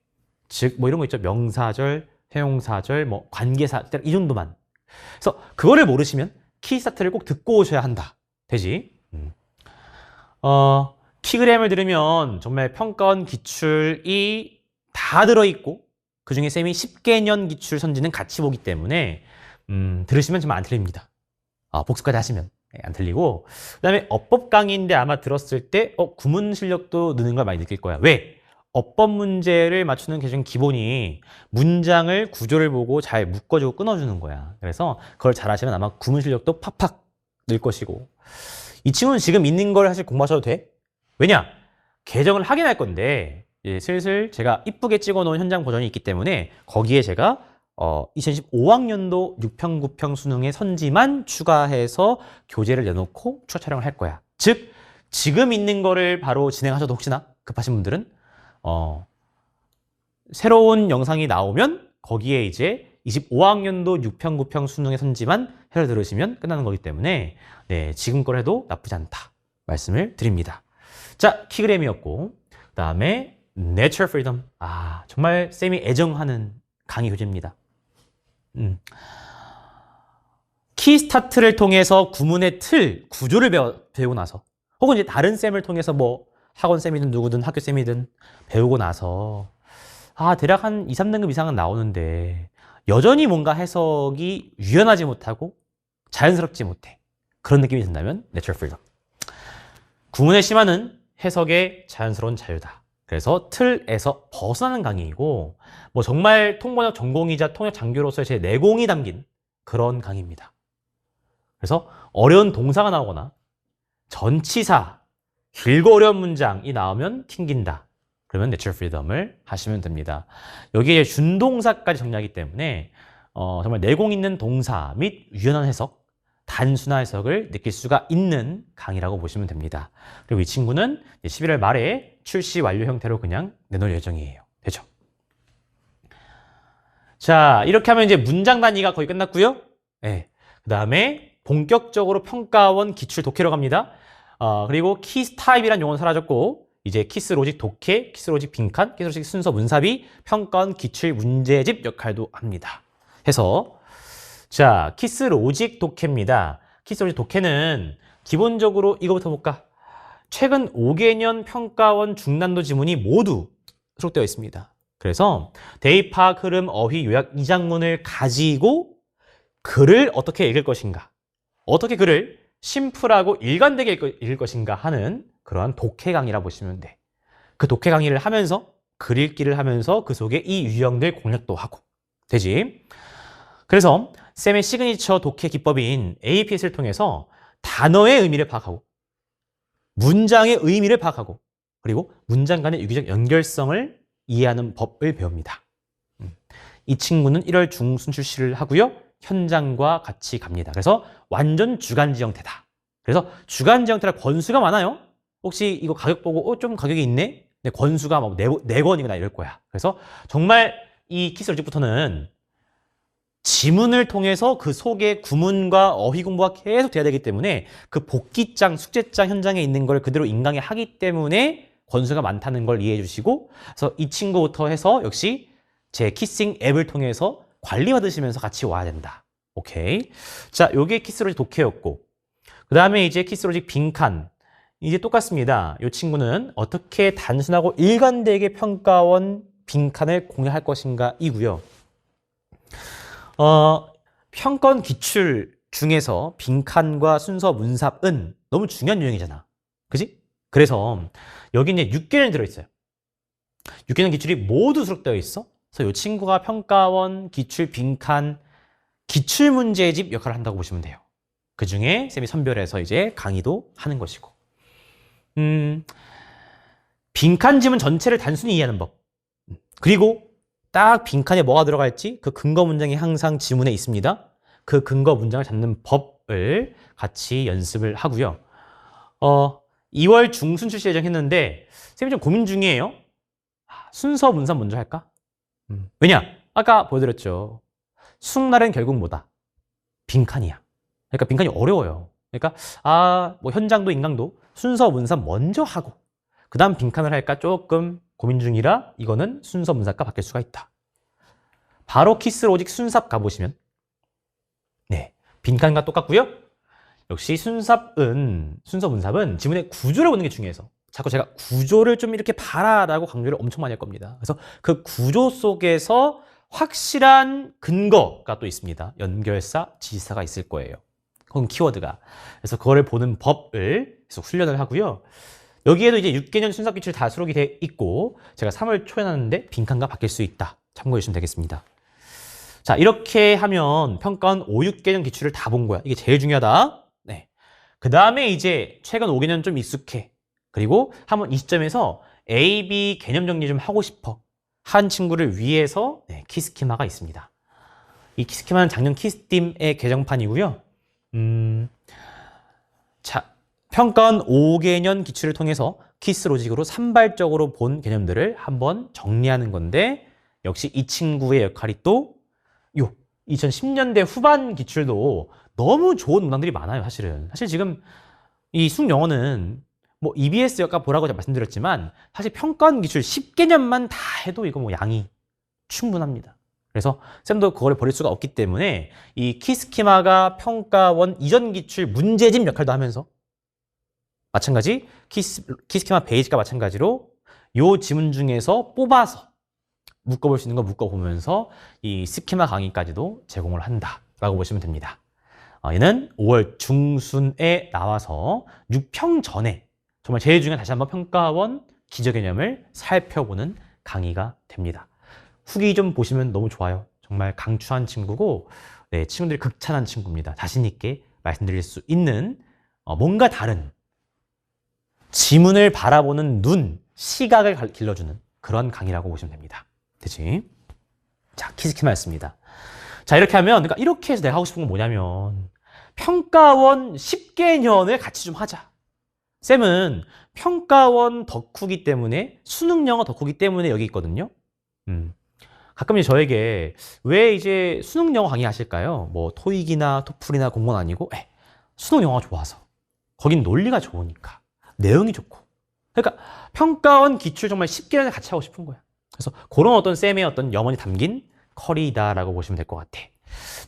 즉 뭐 이런 거 있죠. 명사절, 회용사절, 뭐 관계사 이 정도만. 그래서 그거를 모르시면 키스타트를 꼭 듣고 오셔야 한다. 되지? 키그램을 들으면 정말 평가원 기출이 다 들어있고 그중에 쌤이 10개년 기출 선지는 같이 보기 때문에 들으시면 좀 안 틀립니다. 복습까지 하시면 안 틀리고, 그 다음에 어법 강의인데 아마 들었을 때 구문 실력도 느는 걸 많이 느낄 거야. 왜? 어법 문제를 맞추는 가장 기본이 문장을 구조를 보고 잘 묶어주고 끊어주는 거야. 그래서 그걸 잘 하시면 아마 구문 실력도 팍팍 늘 것이고, 이 친구는 지금 있는 걸 사실 공부하셔도 돼. 왜냐? 개정을 하긴 할 건데 슬슬 제가 이쁘게 찍어놓은 현장 버전이 있기 때문에 거기에 제가 2015학년도 6평, 9평 수능의 선지만 추가해서 교재를 내놓고 추가 촬영을 할 거야. 즉 지금 있는 거를 바로 진행하셔도 혹시나 급하신 분들은 새로운 영상이 나오면 거기에 이제 25학년도 6평, 9평 수능의 선지만 해설 들으시면 끝나는 거기 때문에 지금 걸 해도 나쁘지 않다 말씀을 드립니다. 자, 키그램이었고, 그 다음에 Natural Freedom. 정말 쌤이 애정하는 강의 교재입니다. 키스타트를 통해서 구문의 틀, 구조를 배우고 나서, 혹은 이제 다른 쌤을 통해서 뭐 학원 쌤이든 누구든 학교 쌤이든 배우고 나서 대략 한 2, 3등급 이상은 나오는데 여전히 뭔가 해석이 유연하지 못하고 자연스럽지 못해. 그런 느낌이 든다면 Natural Freedom. 구문의 심화는 해석의 자연스러운 자유다. 그래서 틀에서 벗어나는 강의이고, 뭐 정말 통번역 전공이자 통역 장교로서의 제 내공이 담긴 그런 강의입니다. 그래서 어려운 동사가 나오거나 전치사, 길고 어려운 문장이 나오면 튕긴다. 그러면 Natural Freedom을 하시면 됩니다. 여기에 준동사까지 정리하기 때문에 정말 내공 있는 동사 및 유연한 해석, 단순한 해석을 느낄 수가 있는 강의라고 보시면 됩니다. 그리고 이 친구는 11월 말에 출시 완료 형태로 그냥 내놓을 예정이에요. 되죠? 자, 이렇게 하면 이제 문장 단위가 거의 끝났고요. 그 다음에 본격적으로 평가원 기출 독해로 갑니다. 그리고 키스 타입이란 용어는 사라졌고 이제 키스 로직 독해, 키스 로직 빈칸, 키스 로직 순서 문사비, 평가원 기출 문제집 역할도 합니다. 해서 자, 키스 로직 독해입니다. 키스 로직 독해는 기본적으로 이거부터 볼까? 최근 5개년 평가원 중난도 지문이 모두 수록되어 있습니다. 그래서 대입학, 흐름, 어휘, 요약 이 장문을 가지고 글을 어떻게 읽을 것인가, 어떻게 글을 심플하고 일관되게 읽을 것인가 하는 그러한 독해 강의라 보시면 돼. 그 독해 강의를 하면서 글 읽기를 하면서 그 속에 이 유형들 공략도 하고 되지. 그래서 쌤의 시그니처 독해 기법인 APS를 통해서 단어의 의미를 파악하고 문장의 의미를 파악하고 그리고 문장 간의 유기적 연결성을 이해하는 법을 배웁니다. 이 친구는 1월 중순 출시를 하고요. 현장과 같이 갑니다. 그래서 완전 주간지 형태다. 그래서 주간지 형태라 권수가 많아요. 혹시 이거 가격 보고 좀 가격이 있네? 근데 권수가 막 4권이거나 이럴 거야. 그래서 정말 이 키스로직부터는 지문을 통해서 그 속에 구문과 어휘 공부가 계속 돼야 되기 때문에 그 복기장, 숙제장 현장에 있는 걸 그대로 인강에 하기 때문에 권수가 많다는 걸 이해해 주시고 그래서 이 친구부터 해서 역시 제 키싱 앱을 통해서 관리받으시면서 같이 와야 된다. 오케이. 자, 요게 키스로직 독해였고 그 다음에 이제 키스로직 빈칸 이제 똑같습니다. 이 친구는 어떻게 단순하고 일관되게 평가원 빈칸을 공략할 것인가 이고요. 평가원 기출 중에서 빈칸과 순서 문삽은 너무 중요한 유형이잖아. 그지? 그래서 여기 이제 6개년이 들어있어요. 6개년 기출이 모두 수록되어 있어. 그래서 이 친구가 평가원, 기출, 빈칸, 기출문제집 역할을 한다고 보시면 돼요. 그 중에 쌤이 선별해서 이제 강의도 하는 것이고. 빈칸 지문 전체를 단순히 이해하는 법. 그리고 딱 빈칸에 뭐가 들어갈지 그 근거 문장이 항상 지문에 있습니다. 그 근거 문장을 잡는 법을 같이 연습을 하고요. 2월 중순 출시 예정했는데 쌤이 좀 고민 중이에요. 순서 문산 먼저 할까? 왜냐? 아까 보여드렸죠. 수능날은 결국 뭐다? 빈칸이야. 그러니까 빈칸이 어려워요. 그러니까 뭐 현장도 인강도 순서 문산 먼저 하고 그 다음 빈칸을 할까 조금 고민 중이라 이거는 순서 문사과 바뀔 수가 있다. 바로 키스로직 순삽 가보시면 네, 빈칸과 똑같고요. 역시 순서 문삽은 지문의 구조를 보는 게 중요해서 자꾸 제가 구조를 좀 이렇게 봐라라고 강조를 엄청 많이 할 겁니다. 그래서 그 구조 속에서 확실한 근거가 또 있습니다. 연결사, 지시사가 있을 거예요. 그건 키워드가. 그래서 그거를 보는 법을 계속 훈련을 하고요. 여기에도 이제 6개년 순삽 기출 다 수록이 돼 있고 제가 3월 초에 놨는데 빈칸과 바뀔 수 있다. 참고해 주시면 되겠습니다. 자, 이렇게 하면 평가원 5, 6개년 기출을 다 본 거야. 이게 제일 중요하다. 네. 그 다음에 이제 최근 5개년 좀 익숙해. 그리고 한번 이 시점에서 A, B 개념 정리 좀 하고 싶어. 한 친구를 위해서 네, 키스키마가 있습니다. 이 키스키마는 작년 키스팀의 개정판이고요. 자, 평가원 5개년 기출을 통해서 키스로직으로 산발적으로 본 개념들을 한번 정리하는 건데 역시 이 친구의 역할이 또 2010년대 후반 기출도 너무 좋은 문항들이 많아요. 사실 지금 이 수능 영어는 뭐 EBS 역학 보라고 제가 말씀드렸지만 사실 평가원 기출 10개년만 다 해도 이거 뭐 양이 충분합니다. 그래서 쌤도 그거를 버릴 수가 없기 때문에 이 키스키마가 평가원 이전 기출 문제집 역할도 하면서 마찬가지 키스키마 베이직과 마찬가지로 요 지문 중에서 뽑아서 묶어볼 수 있는 거 묶어보면서 이 스키마 강의까지도 제공을 한다라고 보시면 됩니다. 얘는 5월 중순에 나와서 6평 전에 정말 제일 중요한 다시 한번 평가원 기저개념을 살펴보는 강의가 됩니다. 후기 좀 보시면 너무 좋아요. 정말 강추한 친구고 네, 친구들이 극찬한 친구입니다. 자신 있게 말씀드릴 수 있는 뭔가 다른 지문을 바라보는 눈, 시각을 길러주는 그런 강의라고 보시면 됩니다. 되지? 자, 키스키마였습니다. 자, 이렇게 하면 그러니까 이렇게 해서 내가 하고 싶은 건 뭐냐면 평가원 10개년을 같이 좀 하자. 쌤은 평가원 덕후기 때문에 수능 영어 덕후기 때문에 여기 있거든요. 가끔 이제 저에게 왜 이제 수능 영어 강의 하실까요? 뭐 토익이나 토플이나 공무원 아니고 수능 영어가 좋아서 거긴 논리가 좋으니까 내용이 좋고 그러니까 평가원 기출 정말 10개년을 같이 하고 싶은 거야. 그래서 그런 어떤 쌤의 어떤 염원이 담긴 컬이다라고 보시면 될 것 같아.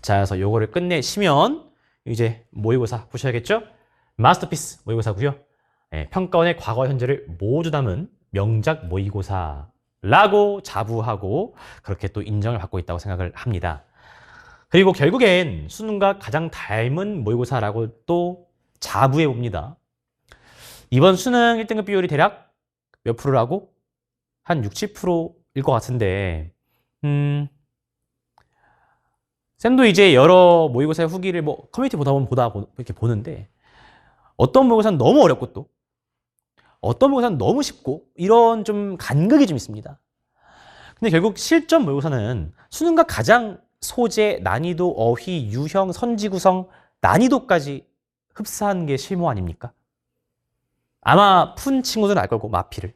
자, 그래서 요거를 끝내시면 이제 모의고사 보셔야겠죠? 마스터피스 모의고사고요. 평가원의 과거 현재를 모두 담은 명작 모의고사라고 자부하고 그렇게 또 인정을 받고 있다고 생각을 합니다. 그리고 결국엔 수능과 가장 닮은 모의고사라고 또 자부해 봅니다. 이번 수능 1등급 비율이 대략 몇 프로라고? 한 6, 7%일 것 같은데 쌤도 이제 여러 모의고사의 후기를 뭐 커뮤니티 보다 보면 이렇게 보는데 어떤 모의고사는 너무 어렵고 또 어떤 모의고사는 너무 쉽고 이런 좀 간극이 좀 있습니다. 근데 결국 실전 모의고사는 수능과 가장 소재, 난이도, 어휘, 유형, 선지 구성, 난이도까지 흡사한 게 실무 아닙니까? 아마 푼 친구들은 알 거고, 마피를.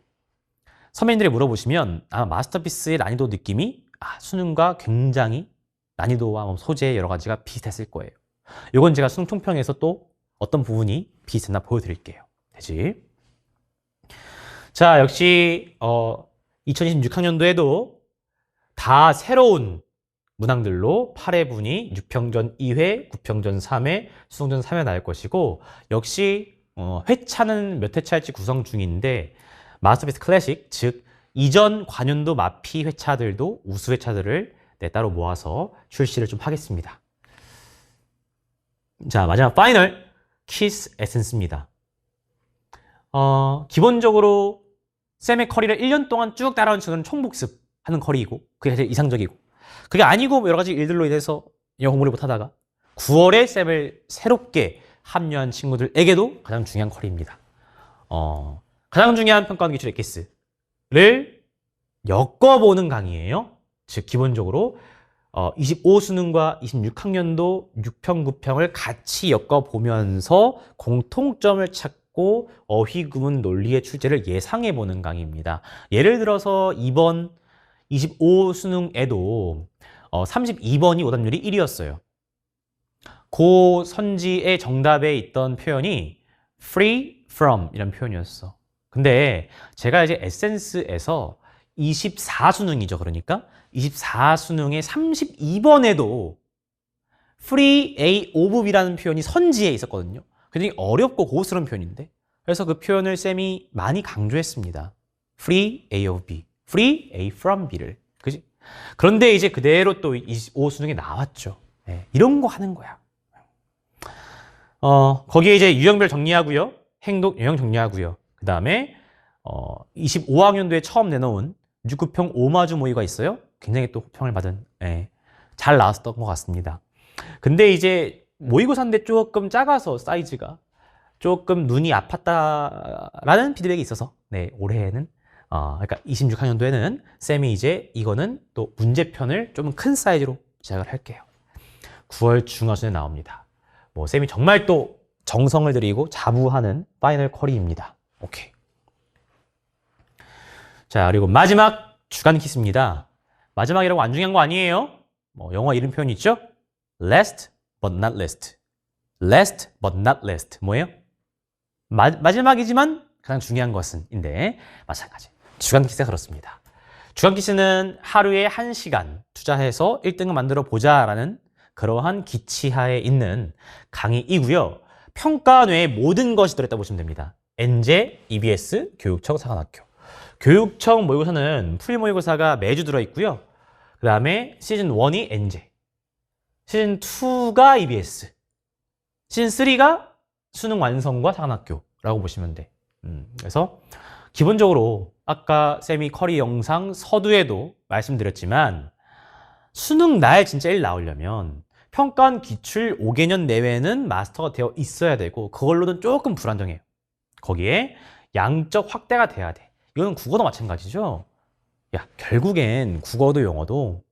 선배님들이 물어보시면 아마 마스터피스의 난이도 느낌이 수능과 굉장히 난이도와 소재 여러 가지가 비슷했을 거예요. 이건 제가 수능 총평에서 또 어떤 부분이 비슷했나 보여드릴게요. 되지? 자, 역시 2026학년도에도 다 새로운 문항들로 8회 분위, 6평전 2회, 9평전 3회, 수능전 3회 나올 것이고, 역시 회차는 몇 회차 할지 구성 중인데 마스터피스 클래식, 즉 이전 관연도 마피 회차들도 우수 회차들을 따로 모아서 출시를 좀 하겠습니다. 자, 마지막 파이널 키스 에센스입니다. 기본적으로 쌤의 커리를 1년 동안 쭉 따라온 친구는 총복습하는 커리이고 그게 제일 이상적이고, 그게 아니고 여러 가지 일들로 인해서 영어 공부를 못하다가 9월에 쌤을 새롭게 합류한 친구들에게도 가장 중요한 커리입니다. 가장 중요한 평가원 기출 엑기스를 엮어보는 강의예요. 즉 기본적으로 25 수능과 26학년도 6평, 9평을 같이 엮어보면서 공통점을 찾고 어휘 구문 논리의 출제를 예상해보는 강의입니다. 예를 들어서 이번 25 수능에도 32번이 오답률이 1위였어요. 그 선지의 정답에 있던 표현이 free from 이런 표현이었어. 근데 제가 이제 에센스에서 24 수능이죠. 그러니까 24 수능의 32번에도 free A of B라는 표현이 선지에 있었거든요. 굉장히 어렵고 고급스러운 표현인데, 그래서 그 표현을 쌤이 많이 강조했습니다. free A of B, free A from B를. 그지? 그런데 이제 그대로 또 25 수능에 나왔죠. 네, 이런 거 하는 거야. 거기에 이제 유형별 정리하고요. 행동 유형 정리하고요. 그 다음에 25학년도에 처음 내놓은 6,9평 오마주 모의가 있어요. 굉장히 또 호평을 받은, 잘 나왔던 것 같습니다. 근데 이제 모의고사인데 조금 작아서 사이즈가 조금 눈이 아팠다라는 피드백이 있어서, 올해에는 그러니까 26학년도에는 쌤이 이제 이거는 또 문제편을 좀 큰 사이즈로 시작을 할게요. 9월 중하순에 나옵니다. 쌤이 정말 또 정성을 들이고 자부하는 파이널 쿼리입니다. 오케이. 자, 그리고 마지막 주간 키스입니다. 마지막이라고 안 중요한 거 아니에요? 영어 이름 표현 있죠? Last but not least. Last but not least. 뭐예요? 마지막이지만 가장 중요한 것은인데 마찬가지. 주간 키스가 그렇습니다. 주간 키스는 하루에 1시간 투자해서 1등을 만들어 보자라는 그러한 기치하에 있는 강의이고요. 평가원 외에 모든 것이 들어있다고 보시면 됩니다. 엔제, EBS, 교육청, 사관학교. 교육청 모의고사는 풀 모의고사가 매주 들어있고요. 그 다음에 시즌 1이 엔제, 시즌 2가 EBS, 시즌 3가 수능 완성과 사관학교라고 보시면 돼. 그래서 기본적으로 아까 쌤이 커리 영상 서두에도 말씀드렸지만 수능 날 진짜 1 나오려면 평가원 기출 5개년 내외는 마스터가 되어 있어야 되고, 그걸로는 조금 불안정해요. 거기에 양적 확대가 돼야 돼. 이거는 국어도 마찬가지죠. 야, 결국엔 국어도 영어도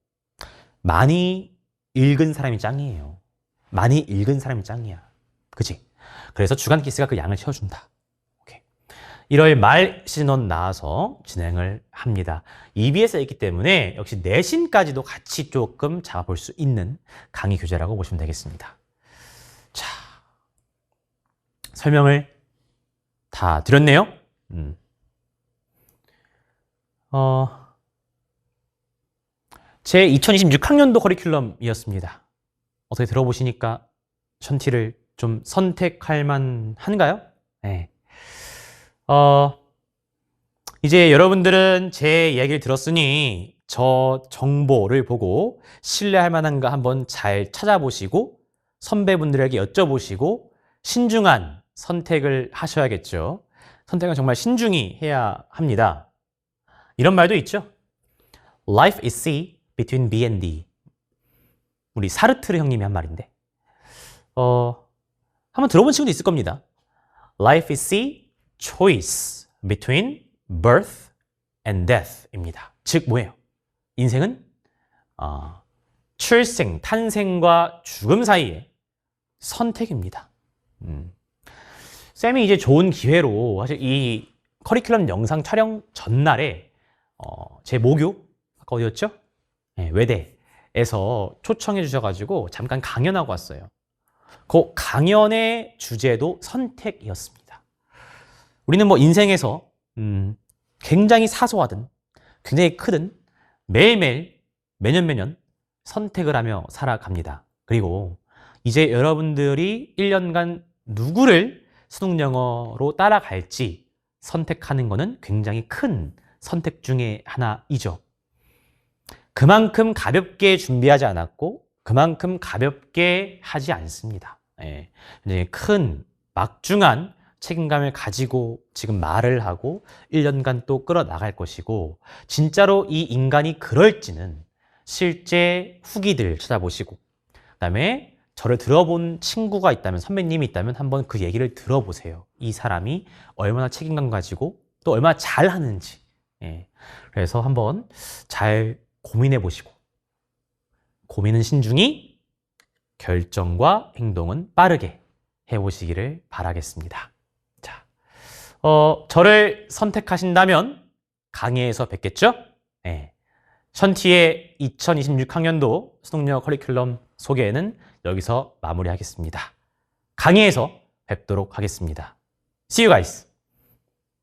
많이 읽은 사람이 짱이에요. 많이 읽은 사람이 짱이야. 그치? 그래서 주간 키스가 그 양을 채워준다. 오케이. 1월 말 시즌1 나와서 진행을 합니다. EBS에 있기 때문에 역시 내신까지도 같이 조금 잡아볼 수 있는 강의 교재라고 보시면 되겠습니다. 자, 설명을 다 드렸네요. 제 2026학년도 커리큘럼이었습니다. 어떻게 들어보시니까 션티를 좀 선택할 만한가요? 네. 이제 여러분들은 제 이야기를 들었으니 저 정보를 보고 신뢰할 만한가 한번 잘 찾아보시고 선배분들에게 여쭤보시고 신중한 선택을 하셔야겠죠. 선택은 정말 신중히 해야 합니다. 이런 말도 있죠. Life is C between B and D. 우리 사르트르 형님이 한 말인데 한번 들어본 친구도 있을 겁니다. Life is C choice between birth and death입니다. 즉 뭐예요? 인생은 출생, 탄생과 죽음 사이의 선택입니다. 쌤이 이제 좋은 기회로 사실 이 커리큘럼 영상 촬영 전날에 제 모교, 아까 어디였죠? 네, 외대에서 초청해 주셔가지고 잠깐 강연하고 왔어요. 그 강연의 주제도 선택이었습니다. 우리는 뭐 인생에서 굉장히 사소하든 굉장히 크든 매일매일 매년 선택을 하며 살아갑니다. 그리고 이제 여러분들이 1년간 누구를 수능 영어로 따라갈지 선택하는 것은 굉장히 큰 선택 중에 하나이죠. 그만큼 가볍게 준비하지 않았고 그만큼 가볍게 하지 않습니다. 예, 굉장히 큰 막중한 책임감을 가지고 지금 말을 하고 1년간 또 끌어나갈 것이고 진짜로 이 인간이 그럴지는 실제 후기들 찾아보시고 그다음에 저를 들어본 친구가 있다면 선배님이 있다면 한번 그 얘기를 들어보세요. 이 사람이 얼마나 책임감 가지고 또 얼마나 잘하는지. 예. 그래서 한번 잘 고민해 보시고 고민은 신중히 결정과 행동은 빠르게 해보시기를 바라겠습니다. 자, 저를 선택하신다면 강의에서 뵙겠죠? 예. 션티의 2026학년도 수능영어 커리큘럼 소개는 여기서 마무리하겠습니다. 강의에서 뵙도록 하겠습니다. See you guys!